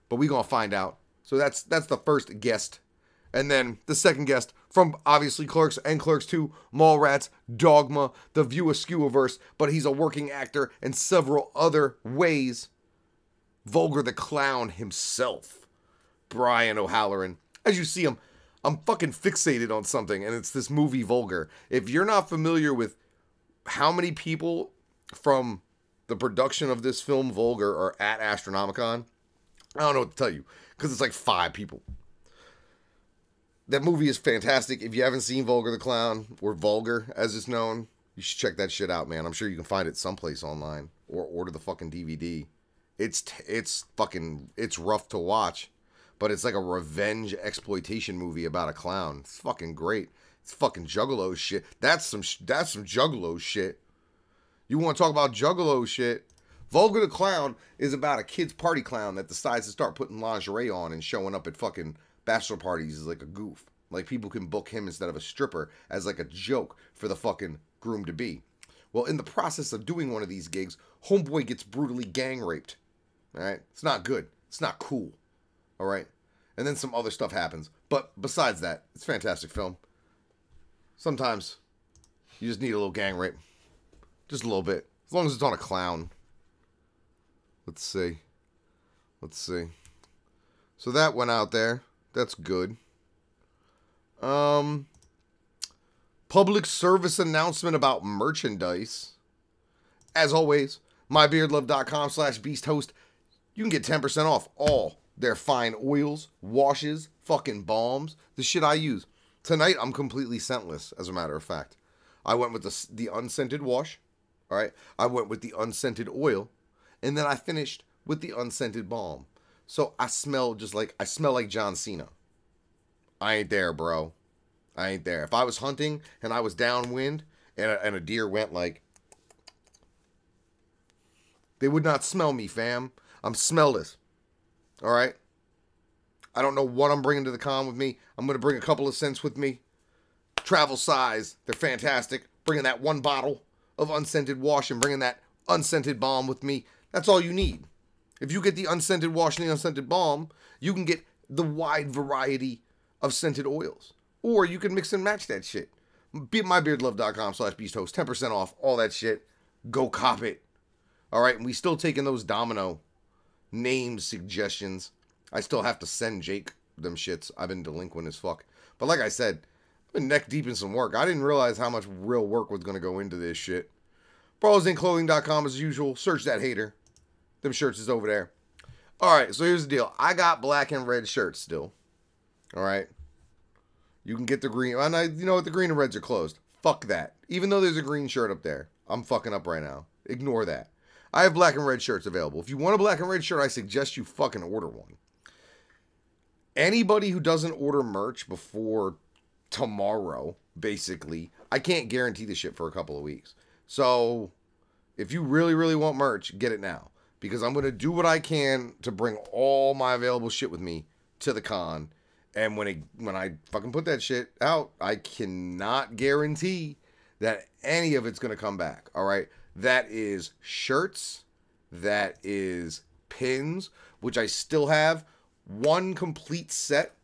But we gonna find out. So that's the first guest. And then the second guest from obviously Clerks and Clerks 2, Mallrats, Dogma, The View Askewiverse, but he's a working actor in several other ways. Vulgar the Clown himself, Brian O'Halloran. As you see him, I'm fucking fixated on something, and it's this movie Vulgar. If you're not familiar with how many people from the production of this film Vulgar are at Astronomicon, I don't know what to tell you, because it's like 5 people. That movie is fantastic. If you haven't seen Vulgar the Clown, or Vulgar as it's known, you should check that shit out, man. I'm sure you can find it someplace online, or order the fucking DVD. It's rough to watch, but it's like a revenge exploitation movie about a clown. It's fucking great. It's fucking Juggalo shit. That's some Juggalo shit. You want to talk about Juggalo shit? Vulgar the Clown is about a kid's party clown that decides to start putting lingerie on and showing up at fucking bachelor parties as like a goof. Like people can book him instead of a stripper as like a joke for the fucking groom-to-be. Well, in the process of doing one of these gigs, homeboy gets brutally gang raped. Alright? It's not good. It's not cool. Alright? And then some other stuff happens. But besides that, it's a fantastic film. Sometimes you just need a little gang rape. Just a little bit. As long as it's on a clown. Let's see. Let's see. So that went out there. That's good. Public service announcement about merchandise. As always, mybeardlove.com/beasthost. You can get 10% off all their fine oils, washes, fucking balms, the shit I use. Tonight, I'm completely scentless, as a matter of fact. I went with the unscented wash. All right. I went with the unscented oil. And then I finished with the unscented balm. So I smell like John Cena. I ain't there, bro. I ain't there. If I was hunting and I was downwind and a deer went like, they would not smell me, fam. I'm smellless. All right? I don't know what I'm bringing to the con with me. I'm going to bring a couple of scents with me. Travel size. They're fantastic. Bringing that 1 bottle of unscented wash and bringing that unscented balm with me. That's all you need. If you get the unscented wash and the unscented balm, you can get the wide variety of scented oils. Or you can mix and match that shit. Be at mybeardlove.com/beasthost. 10% off. All that shit. Go cop it. Alright, and we still taking those Domino name suggestions. I still have to send Jake them shits. I've been delinquent as fuck. But like I said, I've been neck deep in some work. I didn't realize how much real work was going to go into this shit. BrawlsInClothing.com as usual. Search that hater. Them shirts is over there. Alright, so here's the deal. I got black and red shirts still. Alright. You can get the green. And you know what? The green and reds are closed. Fuck that. Even though there's a green shirt up there. I'm fucking up right now. Ignore that. I have black and red shirts available. If you want a black and red shirt, I suggest you fucking order one. Anybody who doesn't order merch before tomorrow, basically, I can't guarantee the shit for a couple of weeks. So, if you really, really want merch, get it now. Because I'm going to do what I can to bring all my available shit with me to the con. And when I fucking put that shit out, I cannot guarantee that any of it's going to come back. All right? That is shirts. That is pins, which I still have. 1 complete set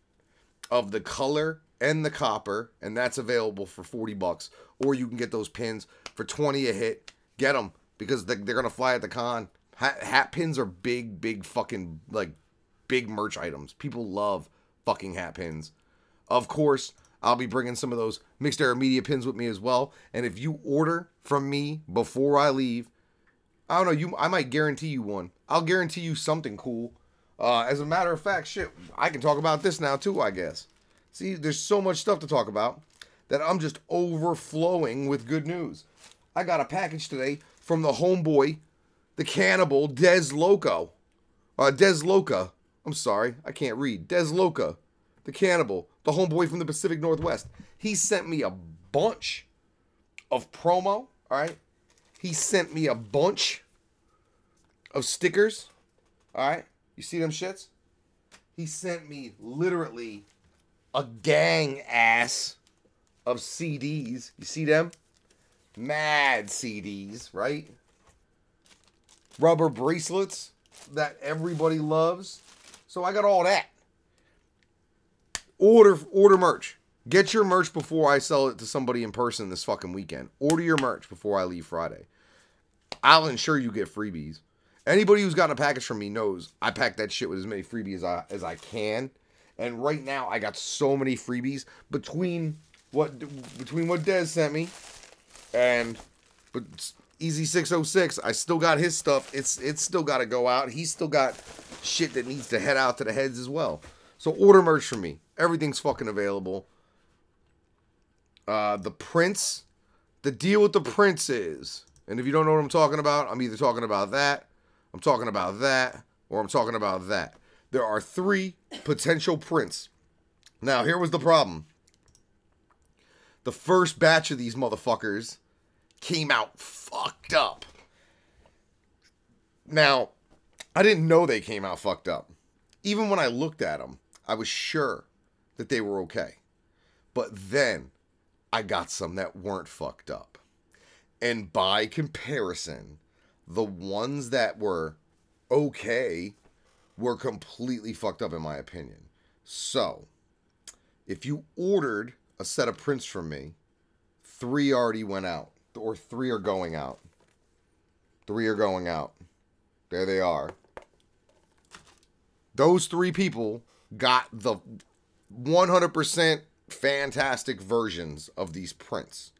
of the color and the copper, and that's available for $40. Or you can get those pins for 20 a hit. Get them, because they're going to fly at the con. Hat pins are big fucking, like, big merch items. People love fucking hat pins. Of course, I'll be bringing some of those Mixed Era Media pins with me as well. And if you order from me before I leave, I don't know, I might guarantee you one. I'll guarantee you something cool. As a matter of fact, shit, I can talk about this now too, I guess. See, there's so much stuff to talk about that I'm just overflowing with good news. I got a package today from the homeboy, the cannibal, Des Loca. I'm sorry, I can't read. Des Loca, the cannibal, the homeboy from the Pacific Northwest. He sent me a bunch of promo, all right? He sent me a bunch of stickers, all right? You see them shits? He sent me literally a gang ass of CDs. You see them? Mad CDs, right? Rubber bracelets that everybody loves. So I got all that. Order merch. Get your merch before I sell it to somebody in person this fucking weekend. Order your merch before I leave Friday. I'll ensure you get freebies. Anybody who's gotten a package from me knows I pack that shit with as many freebies as I can. And right now I got so many freebies between what Des sent me and Easy 606. I still got his stuff. It's still got to go out. He's still got shit that needs to head out to the heads as well. So order merch from me. Everything's fucking available. The Prince. The deal with the Prince is, and if you don't know what I'm talking about, I'm either talking about that, I'm talking about that, or I'm talking about that. There are 3 potential prints. Now, here was the problem. The first batch of these motherfuckers came out fucked up. Now, I didn't know they came out fucked up. Even when I looked at them, I was sure that they were okay. But then I got some that weren't fucked up. And by comparison, the ones that were okay were completely fucked up in my opinion. So, if you ordered a set of prints from me, 3 already went out. Or 3 are going out. 3 are going out. There they are. Those 3 people got the 100% fantastic versions of these prints.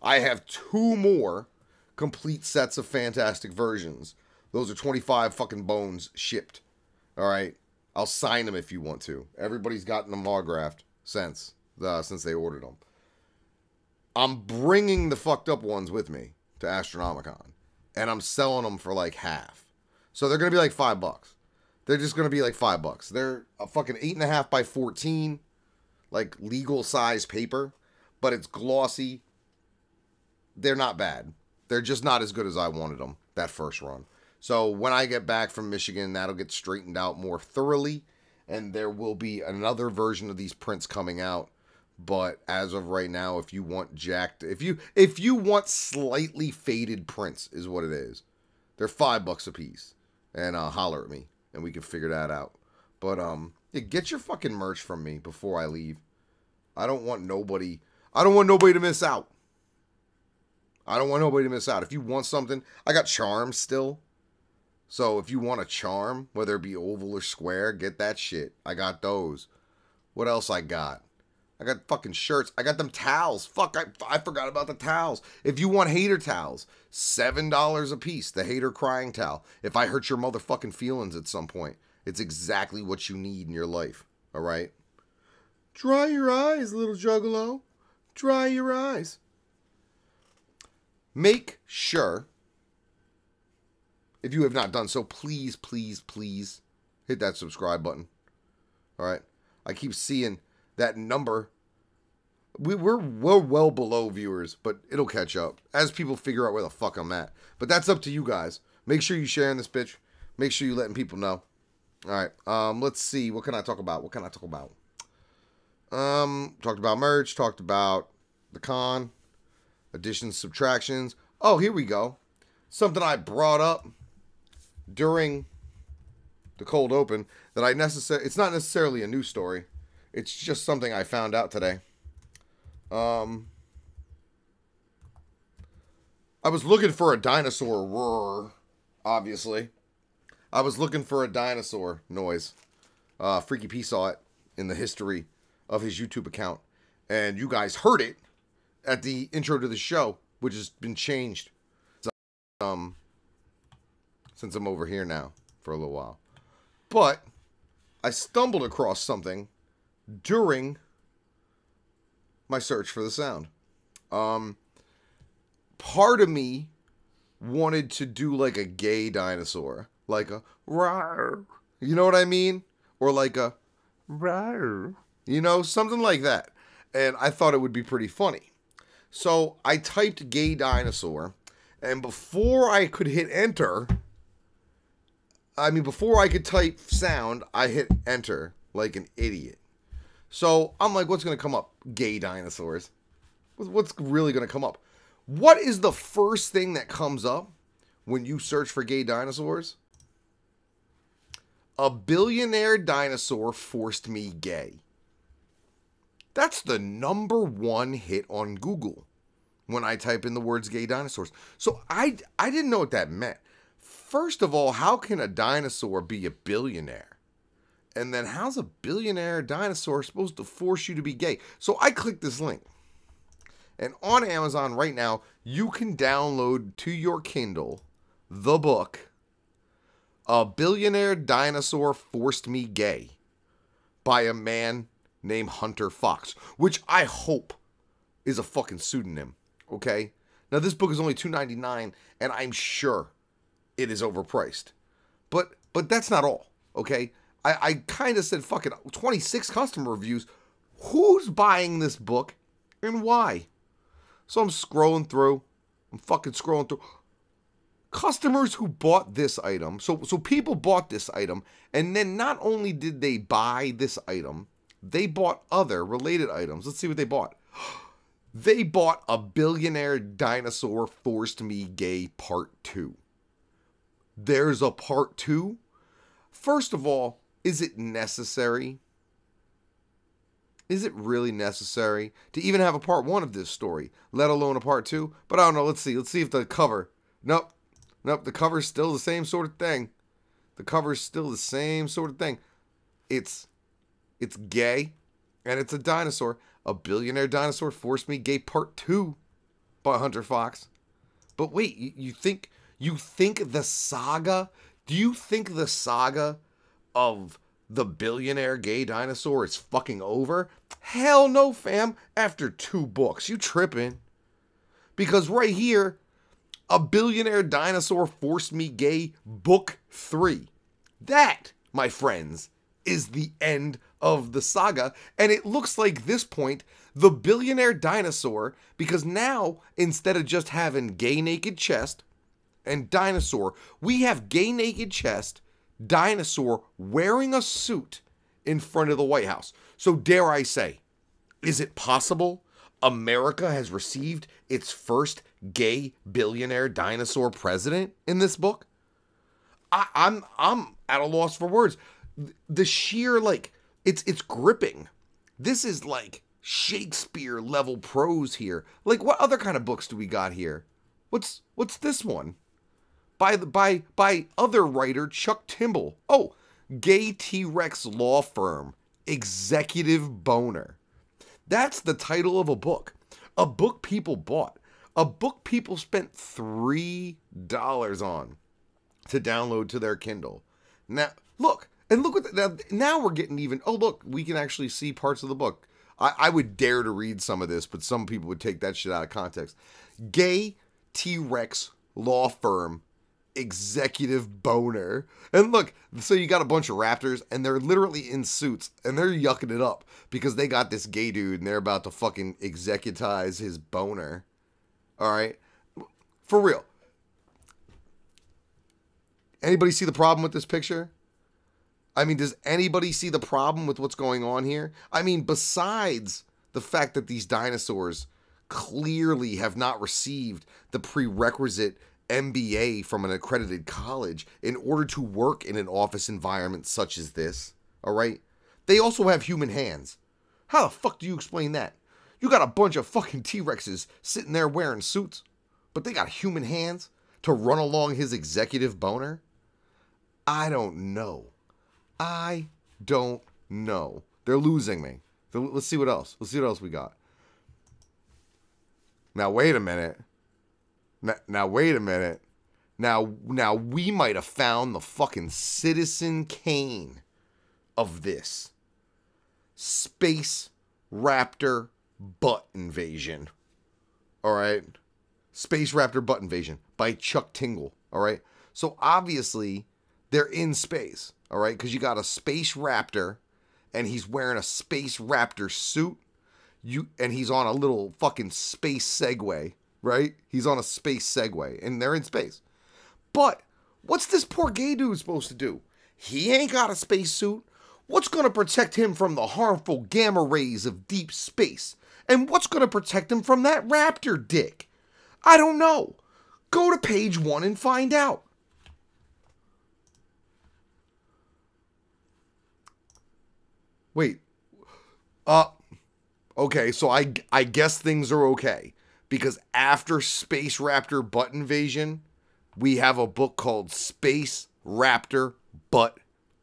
I have 2 more complete sets of fantastic versions. Those are 25 fucking bones shipped. Alright? I'll sign them if you want to. Everybody's gotten them autographed since they ordered them. I'm bringing the fucked up ones with me to Astronomicon. And I'm selling them for like half. So they're going to be like $5. They're just going to be like $5. They're a fucking 8.5 by 14, like legal size paper, but it's glossy. They're not bad. They're just not as good as I wanted them that first run. So when I get back from Michigan, that'll get straightened out more thoroughly, and there will be another version of these prints coming out. But as of right now, if you want jacked, if you want slightly faded prints, is what it is. They're $5 a piece, and holler at me, and we can figure that out. But yeah, get your fucking merch from me before I leave. I don't want nobody to miss out. I don't want nobody to miss out. If you want something, I got charms still. So if you want a charm, whether it be oval or square, get that shit. I got those. What else I got? I got fucking shirts. I got them towels. Fuck, I forgot about the towels. If you want hater towels, $7 a piece. The hater crying towel. If I hurt your motherfucking feelings at some point, it's exactly what you need in your life. All right? Dry your eyes, little juggalo. Dry your eyes. Make sure, if you have not done so, please, please, please hit that subscribe button. All right? I keep seeing that number. We're well below viewers, but it'll catch up as people figure out where the fuck I'm at. But that's up to you guys. Make sure you sharing this bitch. Make sure you letting people know. All right. Let's see. What can I talk about? Talked about merch. Talked about the con. Additions, subtractions. Oh, here we go. Something I brought up during the cold open that it's not necessarily a news story. It's just something I found out today. I was looking for a dinosaur roar, obviously. I was looking for a dinosaur noise. Freaky P saw it in the history of his YouTube account. And you guys heard it at the intro to the show, which has been changed since I'm over here now for a little while. But I stumbled across something during my search for the sound. Part of me wanted to do like a gay dinosaur, like a rawr, you know what I mean? Or like a rawr, you know, something like that. And I thought it would be pretty funny. So I typed gay dinosaur, and before I could hit enter, before I could type sound, I hit enter like an idiot. So I'm like, what's going to come up? Gay dinosaurs. What's really going to come up? What is the first thing that comes up when you search for gay dinosaurs? A billionaire dinosaur forced me gay. That's the #1 hit on Google when I type in the words gay dinosaurs. So I didn't know what that meant. First of all, how can a dinosaur be a billionaire? And then how's a billionaire dinosaur supposed to force you to be gay? So I clicked this link. And on Amazon right now, you can download to your Kindle the book, A Billionaire Dinosaur Forced Me Gay, by a man named Hunter Fox, which I hope is a fucking pseudonym, okay? Now, this book is only $2.99, and I'm sure it is overpriced. But that's not all, okay? I kind of said, fuck it, 26 customer reviews. Who's buying this book and why? So I'm scrolling through. I'm fucking scrolling through. Customers who bought this item. So people bought this item. And then not only did they buy this item, they bought other related items. Let's see what they bought. They bought A Billionaire Dinosaur Forced Me Gay Part 2. There's a Part 2? First of all, is it necessary? Is it really necessary to even have a part 1 of this story, let alone a part 2? But I don't know. Let's see. Let's see if the cover. Nope. The cover's still the same sort of thing. The cover's still the same sort of thing. It's gay, and it's a dinosaur. A Billionaire Dinosaur Forced Me Gay Part 2 by Hunter Fox. But wait, you think the saga? Do you think the saga of the billionaire gay dinosaur is fucking over? Hell no, fam. After 2 books, you tripping. Because right here, A Billionaire Dinosaur Forced Me Gay Book 3. That, my friends, is the end of the saga. And it looks like this point, the billionaire dinosaur, because now, instead of just having gay naked chest and dinosaur, we have gay naked chest, dinosaur wearing a suit in front of the White House. So dare I say, is it possible America has received its first gay billionaire dinosaur president in this book? I'm at a loss for words. The sheer, like, it's gripping. This is like Shakespeare level prose here. Like, what other kind of books do we got here? What's this one? By other writer Chuck Timble. Oh, Gay T-Rex Law Firm, Executive Boner. That's the title of a book. A book people bought. A book people spent $3 on to download to their Kindle. Now, look. And look at that. Now we're getting even. Oh, look. We can actually see parts of the book. I would dare to read some of this, but some people would take that shit out of context. Gay T-Rex Law Firm, Executive Boner. And look, so you got a bunch of raptors, and they're literally in suits, and they're yucking it up because they got this gay dude, and they're about to fucking executize his boner. All right? For real. Anybody see the problem with this picture? I mean, does anybody see the problem with what's going on here? I mean, besides the fact that these dinosaurs clearly have not received the prerequisite MBA from an accredited college in order to work in an office environment such as this, all right? They also have human hands. How the fuck do you explain that? You got a bunch of fucking T-Rexes sitting there wearing suits, but they got human hands to run along his executive boner? I don't know. I don't know. They're losing me. Let's see what else. Let's see what else we got. Now, wait a minute. Now, wait a minute. Now, we might have found the fucking Citizen Kane of this. Space Raptor Butt Invasion. Alright? Space Raptor Butt Invasion by Chuck Tingle. Alright? So, obviously, they're in space. Alright? Because you got a Space Raptor, and he's wearing a Space Raptor suit. And he's on a little fucking space Segway. Right? He's on a space Segway. And they're in space. But, what's this poor gay dude supposed to do? He ain't got a spacesuit. What's going to protect him from the harmful gamma rays of deep space? And what's going to protect him from that raptor dick? I don't know. Go to page 1 and find out. Wait. Okay, so I guess things are okay. Because after Space Raptor Butt Invasion, we have a book called Space Raptor Butt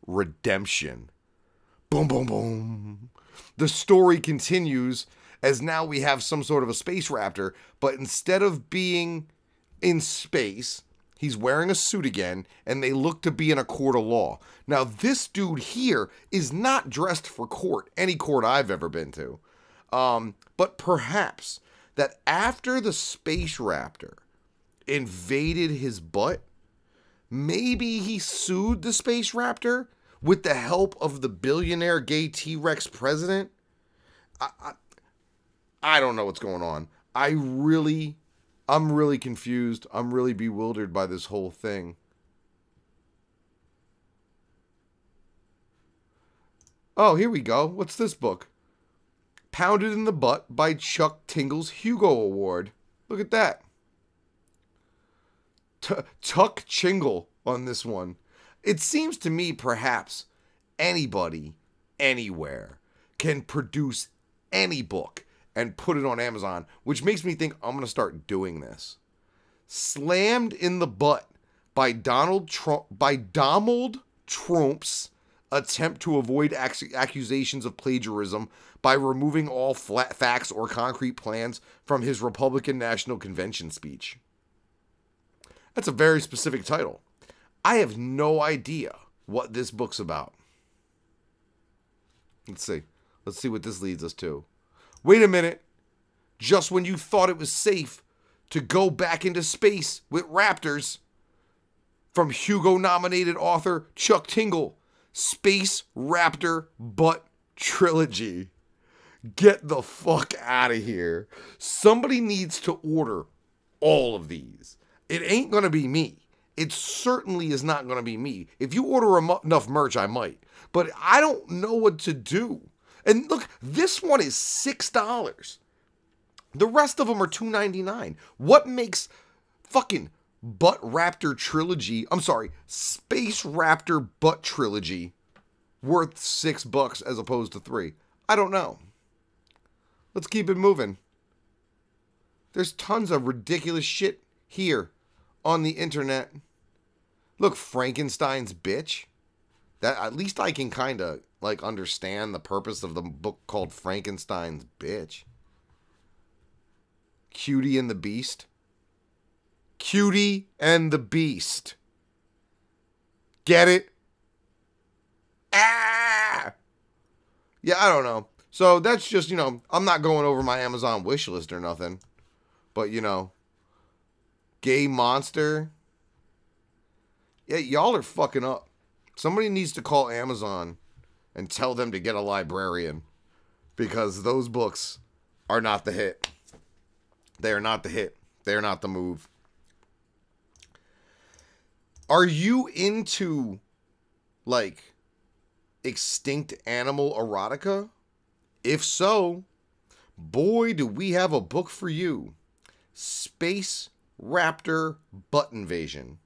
Redemption. Boom, boom, boom. The story continues as now we have some sort of a space raptor, but instead of being in space, he's wearing a suit again, and they look to be in a court of law. Now, this dude here is not dressed for court, any court I've ever been to. But perhaps that after the space raptor invaded his butt, maybe he sued the space raptor with the help of the billionaire gay T-Rex president. I don't know what's going on. I'm really confused. I'm really bewildered by this whole thing. Oh, here we go. What's this book? Pounded in the Butt by Chuck Tingle's Hugo Award. Look at that. Chuck Tingle on this one. It seems to me perhaps anybody, anywhere, can produce any book and put it on Amazon, which makes me think I'm going to start doing this. Slammed in the Butt by Donald Trump's attempt to avoid accusations of plagiarism by removing all facts or concrete plans from his Republican National Convention speech. That's a very specific title. I have no idea what this book's about. Let's see. Let's see what this leads us to. Wait a minute. Just when you thought it was safe to go back into space with raptors, from Hugo-nominated author Chuck Tingle, Space Raptor Butt Trilogy. Get the fuck out of here. Somebody needs to order all of these. It ain't going to be me. It certainly is not going to be me. If you order enough merch, I might. But I don't know what to do. And look, this one is $6. The rest of them are $2.99. What makes fucking Butt Raptor Trilogy, I'm sorry, Space Raptor Butt Trilogy worth $6 as opposed to $3? I don't know. Let's keep it moving. There's tons of ridiculous shit here on the internet. Look, Frankenstein's Bitch. That at least I can kind of like understand the purpose of the book called Frankenstein's Bitch. Cutie and the Beast. Cutie and the Beast. Get it? Ah! Yeah, I don't know. So that's just, I'm not going over my Amazon wish list or nothing. But, Gay Monster. Yeah, y'all are fucking up. Somebody needs to call Amazon and tell them to get a librarian. Because those books are not the hit. They are not the hit. They are not the move. Are you into, like, extinct animal erotica? If so, boy, do we have a book for you. Space Raptor Butt Invasion.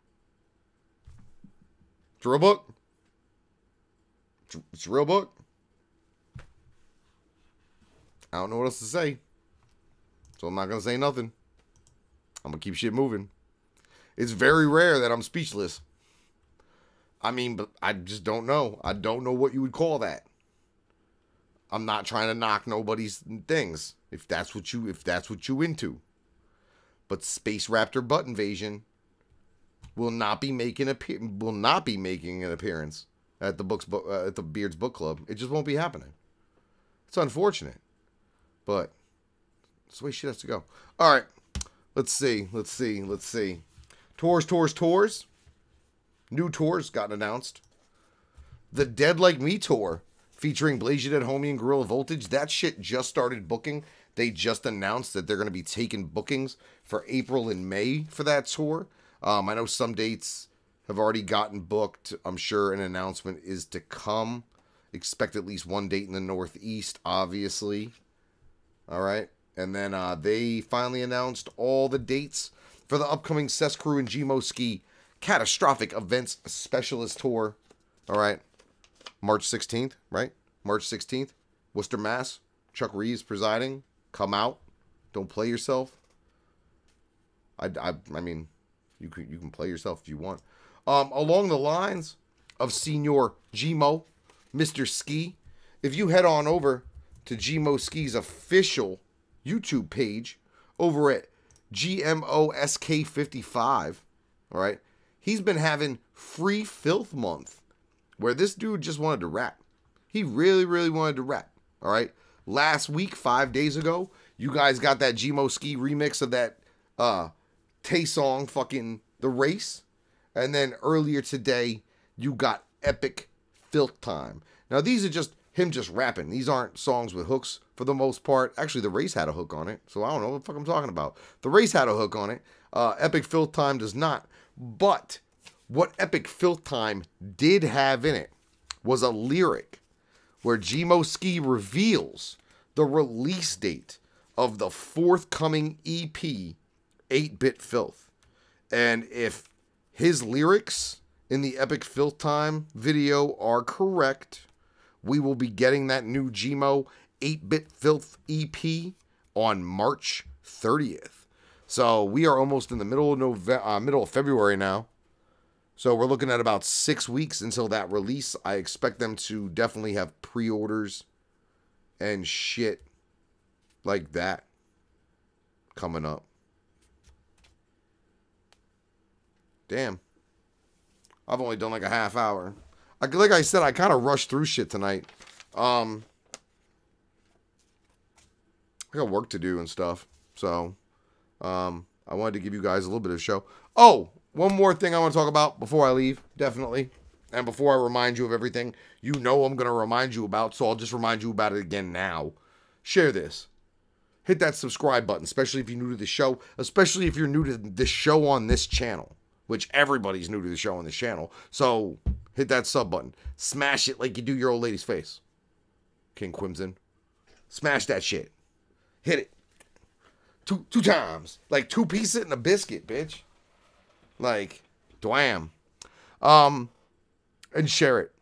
It's a real book. It's a real book. I don't know what else to say. So I'm not going to say nothing. I'm going to keep shit moving. It's very rare that I'm speechless. I mean, but I just don't know. I don't know what you would call that. I'm not trying to knock nobody's things if that's what you into. But Space Raptor Butt Invasion will not be making an appearance at the Beards Book Club. It just won't be happening. It's unfortunate, but it's the way shit has to go. All right, let's see. Tours. New tours got announced. The Dead Like Me tour, featuring Blaze Your Dead Homie and Gorilla Voltage. That shit just started booking. They just announced that they're going to be taking bookings for April and May for that tour. I know some dates have already gotten booked. I'm sure an announcement is to come. Expect at least one date in the Northeast, obviously. All right. And then they finally announced all the dates for the upcoming Cess Crew and Gmo Ski Catastrophic Events Specialist Tour. All right. March 16th, right? March 16th. Worcester, Mass. Chuck Reeves presiding. Come out. Don't play yourself. I mean, you can play yourself if you want. Along the lines of Senior Gmo, Mr. Ski, if you head on over to Gmo Ski's official YouTube page over at GMOSK55, all right, he's been having Free Filth Month, where this dude just wanted to rap. He really, really wanted to rap, all right? Last week, 5 days ago, you guys got that Gmo Ski remix of that Tay song, fucking The Race. And then earlier today, you got Epic Filth Time. Now, these are just him just rapping. These aren't songs with hooks for the most part. Actually, The Race had a hook on it, so I don't know what the fuck I'm talking about. The Race had a hook on it. Epic Filth Time does not. But what Epic Filth Time did have in it was a lyric where Gmo Ski reveals the release date of the forthcoming EP, 8-Bit Filth. And if his lyrics in the Epic Filth Time video are correct, we will be getting that new Gmo 8-Bit Filth EP on March 30th. So we are almost in the middle of February now. So we're looking at about 6 weeks until that release. I expect them to definitely have pre-orders and shit like that coming up. Damn. I've only done like a half hour. Like I said, I kind of rushed through shit tonight. I got work to do and stuff. So, I wanted to give you guys a little bit of show. Oh, one more thing I want to talk about before I leave, definitely. And before I remind you of everything you know I'm going to remind you about, so I'll just remind you about it again now. Share this. Hit that subscribe button, especially if you're new to the show, especially if you're new to the show on this channel, which everybody's new to the show on this channel. So, hit that sub button. Smash it like you do your old lady's face. King Quimson. Smash that shit. Hit it. Two times. Like 2 pieces and a biscuit, bitch. Like, dwam. And share it.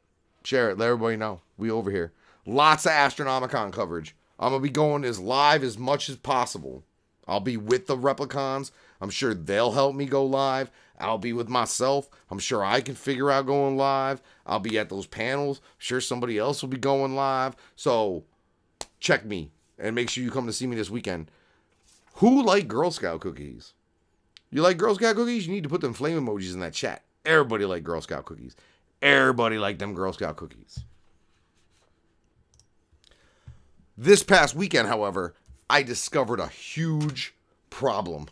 Share it. Let everybody know. We over here. Lots of Astronomicon coverage. I'm going to be going as live as much as possible. I'll be with the Replicons. I'm sure they'll help me go live. I'll be with myself. I'm sure I can figure out going live. I'll be at those panels. I'm sure somebody else will be going live. So, check me. And make sure you come to see me this weekend. Who like Girl Scout cookies? You like Girl Scout cookies? You need to put them flame emojis in that chat. Everybody like Girl Scout cookies. Everybody like them Girl Scout cookies. This past weekend, however, I discovered a huge problem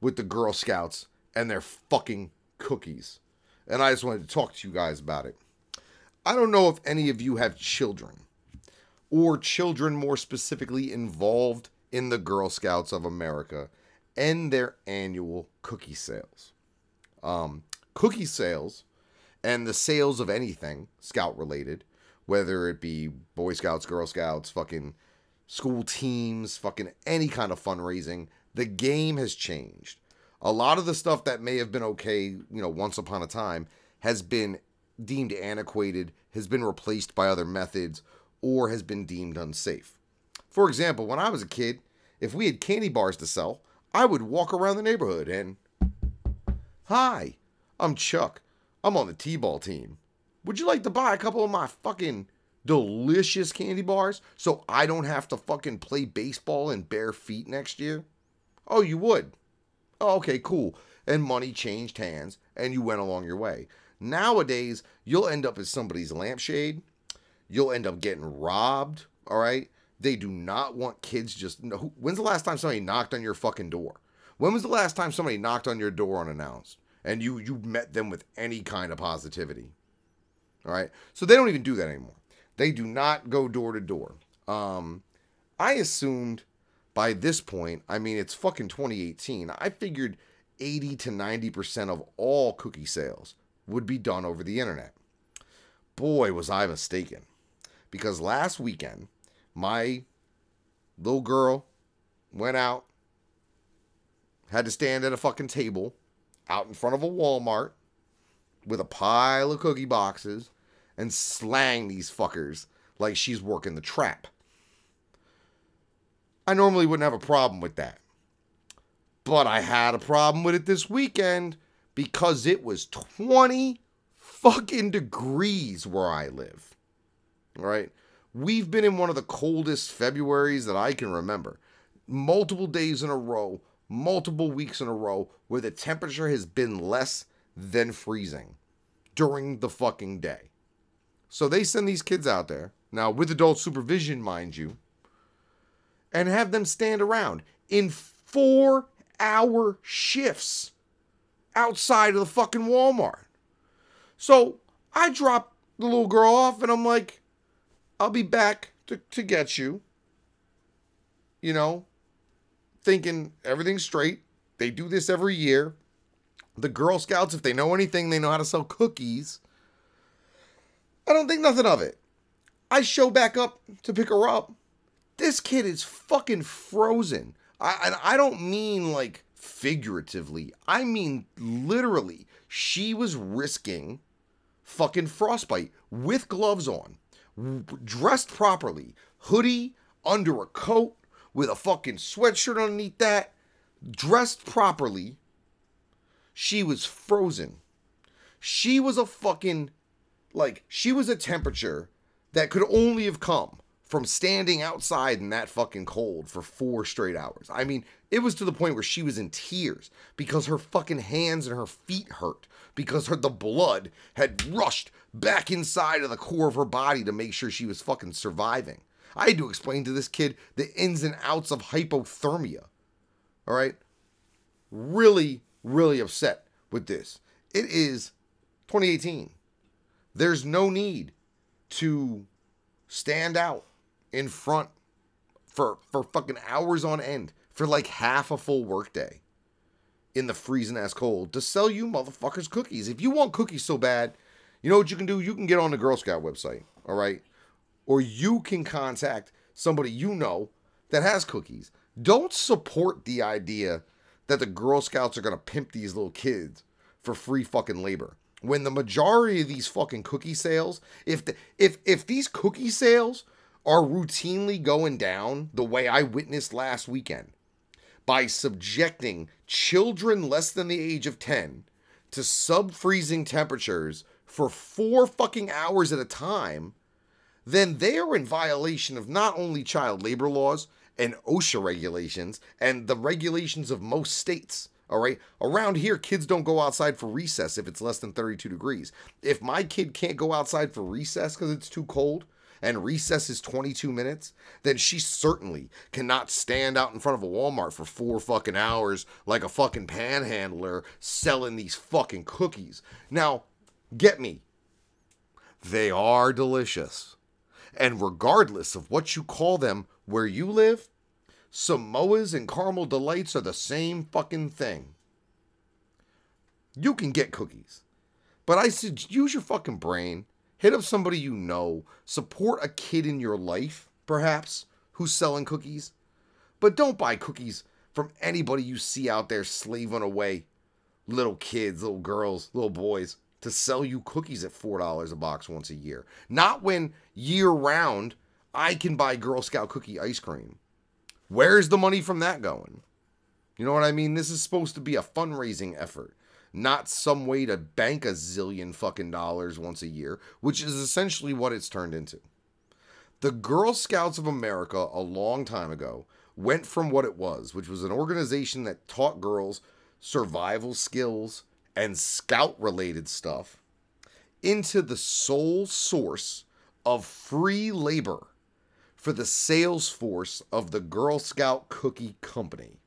with the Girl Scouts and their fucking cookies. And I just wanted to talk to you guys about it. I don't know if any of you have children, or children more specifically involved in the Girl Scouts of America and their annual cookie sales. Cookie sales and the sales of anything Scout related, whether it be Boy Scouts, Girl Scouts, fucking school teams, fucking any kind of fundraising, the game has changed. A lot of the stuff that may have been okay, you know, once upon a time has been deemed antiquated, has been replaced by other methods, or has been deemed unsafe. For example, when I was a kid, if we had candy bars to sell, I would walk around the neighborhood and, "Hi, I'm Chuck. I'm on the T-ball team. Would you like to buy a couple of my fucking delicious candy bars so I don't have to fucking play baseball in bare feet next year? Oh, you would? Oh, okay, cool. And money changed hands, and you went along your way. Nowadays, you'll end up as somebody's lampshade. You'll end up getting robbed, all right? They do not want kids just... When's the last time somebody knocked on your fucking door? When was the last time somebody knocked on your door unannounced and you met them with any kind of positivity? All right? So they don't even do that anymore. They do not go door to door. I assumed by this point, I mean, it's fucking 2018. I figured 80 to 90% of all cookie sales would be done over the internet. Boy, was I mistaken. Because last weekend, my little girl went out, had to stand at a fucking table out in front of a Walmart with a pile of cookie boxes and slang these fuckers like she's working the trap. I normally wouldn't have a problem with that. But I had a problem with it this weekend because it was 20 fucking degrees where I live. All right? We've been in one of the coldest Februaries that I can remember. Multiple days in a row, multiple weeks in a row, where the temperature has been less than freezing during the fucking day. So they send these kids out there, now with adult supervision, mind you, and have them stand around in 4-hour shifts outside of the fucking Walmart. So I drop the little girl off and I'm like, I'll be back to get you. You know, thinking everything's straight. They do this every year. The Girl Scouts, if they know anything, they know how to sell cookies. I don't think nothing of it. I show back up to pick her up. This kid is fucking frozen. And I don't mean like figuratively. I mean literally. She was risking fucking frostbite with gloves on, dressed properly, hoodie under a coat with a fucking sweatshirt underneath that, dressed properly. She was frozen. She was a fucking, like, she was a temperature that could only have come from standing outside in that fucking cold for 4 straight hours. I mean, it was to the point where she was in tears because her fucking hands and her feet hurt because the blood had rushed back inside of the core of her body to make sure she was fucking surviving. I had to explain to this kid the ins and outs of hypothermia. All right? Really, really upset with this. It is 2018. There's no need to stand out in front for fucking hours on end for like half a full workday in the freezing ass cold to sell you motherfuckers cookies. If you want cookies so bad, you know what you can do? You can get on the Girl Scout website, all right? Or you can contact somebody you know that has cookies. Don't support the idea that the Girl Scouts are going to pimp these little kids for free fucking labor. When the majority of these fucking cookie sales, if these cookie sales are routinely going down the way I witnessed last weekend, by subjecting children less than the age of 10 to sub-freezing temperatures for 4 fucking hours at a time, then they are in violation of not only child labor laws and OSHA regulations and the regulations of most states. All right. Around here, kids don't go outside for recess if it's less than 32 degrees. If my kid can't go outside for recess because it's too cold and recess is 22 minutes, then she certainly cannot stand out in front of a Walmart for 4 fucking hours like a fucking panhandler selling these fucking cookies. Now, get me. They are delicious. And regardless of what you call them where you live, Samoas and Caramel Delights are the same fucking thing. You can get cookies. But I said, use your fucking brain. Hit up somebody you know. Support a kid in your life, perhaps, who's selling cookies. But don't buy cookies from anybody you see out there slaving away. Little kids, little girls, little boys, to sell you cookies at $4 a box once a year. Not when year-round I can buy Girl Scout cookie ice cream. Where's the money from that going? You know what I mean? This is supposed to be a fundraising effort, not some way to bank a zillion fucking dollars once a year, which is essentially what it's turned into. The Girl Scouts of America, a long time ago, went from what it was, which was an organization that taught girls survival skills and scout-related stuff, into the sole source of free labor for the sales force of the Girl Scout Cookie Company.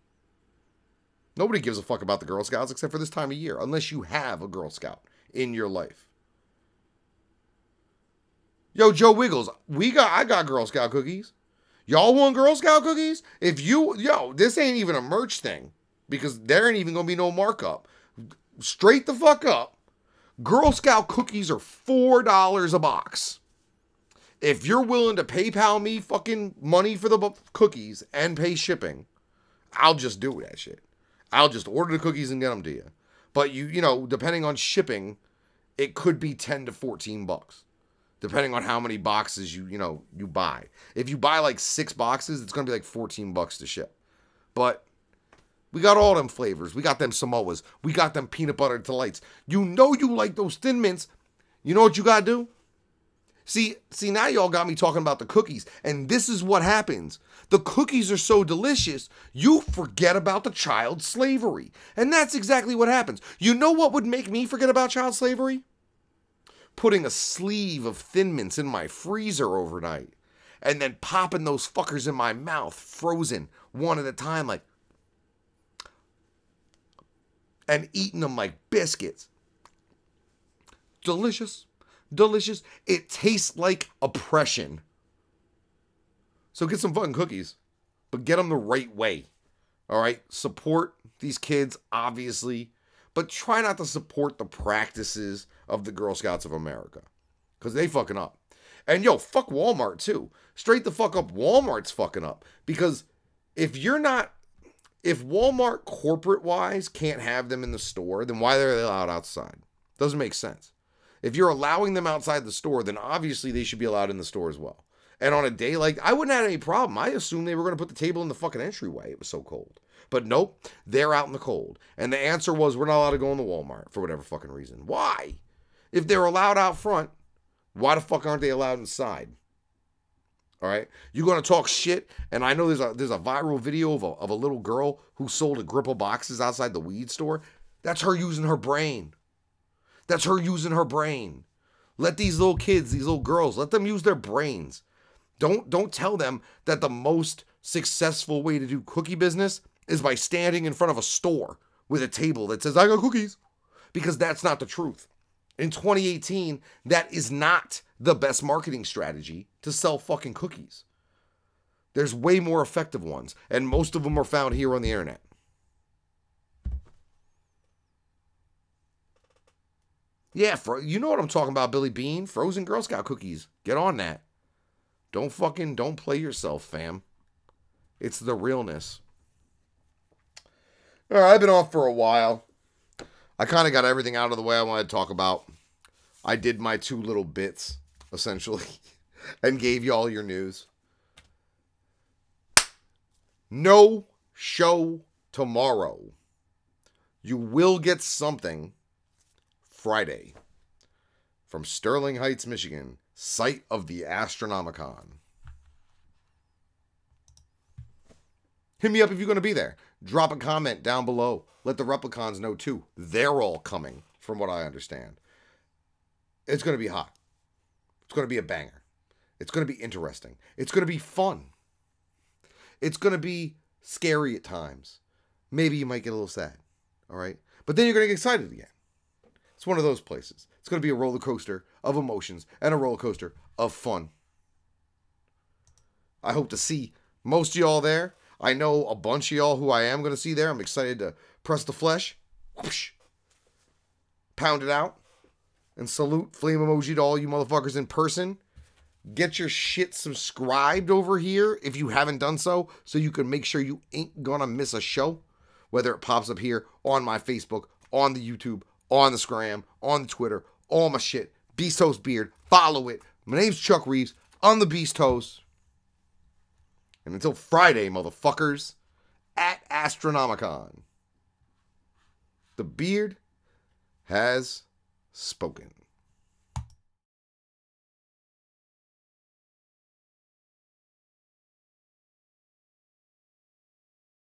Nobody gives a fuck about the Girl Scouts except for this time of year, unless you have a Girl Scout in your life. Yo, Joe Wiggles, I got Girl Scout cookies. Y'all want Girl Scout cookies? This ain't even a merch thing, because there ain't even gonna be no markup. Straight the fuck up. Girl Scout cookies are $4 a box. If you're willing to PayPal me fucking money for the cookies and pay shipping, I'll just do that shit. I'll just order the cookies and get them to you. But you know, depending on shipping, it could be 10 to 14 bucks. Depending on how many boxes you buy. If you buy like 6 boxes, it's going to be like 14 bucks to ship. But we got all them flavors. We got them Samoas. We got them peanut butter delights. You know you like those Thin Mints. You know what you got to do? See, now y'all got me talking about the cookies, and this is what happens. The cookies are so delicious, you forget about the child slavery. And that's exactly what happens. You know what would make me forget about child slavery? Putting a sleeve of Thin Mints in my freezer overnight, and then popping those fuckers in my mouth, frozen, one at a time, like, and eating them like biscuits. Delicious. Delicious. It tastes like oppression. So get some fucking cookies, but get them the right way. All right? Support these kids, obviously, but try not to support the practices of the Girl Scouts of America, because they fucking up. And yo, fuck Walmart too. Straight the fuck up, Walmart's fucking up. Because if Walmart corporate-wise can't have them in the store, then why are they allowed outside? Doesn't make sense. If you're allowing them outside the store, then obviously they should be allowed in the store as well. And on a day like, I wouldn't have any problem. I assumed they were going to put the table in the fucking entryway. It was so cold. But nope, they're out in the cold. And the answer was, we're not allowed to go in the Walmart for whatever fucking reason. Why? If they're allowed out front, why the fuck aren't they allowed inside? All right? You're going to talk shit, and I know there's a viral video of a little girl who sold a grip of boxes outside the weed store. That's her using her brain. That's her using her brain. Let these little kids, these little girls, let them use their brains. Don't tell them that the most successful way to do cookie business is by standing in front of a store with a table that says, I got cookies. Because that's not the truth. In 2018, that is not the best marketing strategy to sell fucking cookies. There's way more effective ones, and most of them are found here on the internet. Yeah, you know what I'm talking about, Billy Bean. Frozen Girl Scout cookies. Get on that. Don't play yourself, fam. It's the realness. All right, I've been on for a while. I kind of got everything out of the way I wanted to talk about. I did my 2 little bits, essentially, and gave you all your news. No show tomorrow. You will get something Friday from Sterling Heights, Michigan, site of the Astronomicon. Hit me up if you're going to be there. Drop a comment down below. Let the Replicons know too. They're all coming, from what I understand. It's going to be hot. It's going to be a banger. It's going to be interesting. It's going to be fun. It's going to be scary at times. Maybe you might get a little sad. All right? But then you're going to get excited again. It's one of those places. It's going to be a roller coaster of emotions and a roller coaster of fun. I hope to see most of y'all there. I know a bunch of y'all who I am going to see there. I'm excited to press the flesh. Whoosh, pound it out. And salute flame emoji to all you motherfuckers in person. Get your shit subscribed over here if you haven't done so you can make sure you ain't gonna miss a show. Whether it pops up here on my Facebook, on the YouTube, on the Scram, on the Twitter, all my shit. Beast Toast Beard. Follow it. My name's Chuck Reeves. I'm the Beast Toast. And until Friday, motherfuckers, at Astronomicon, the beard has spoken.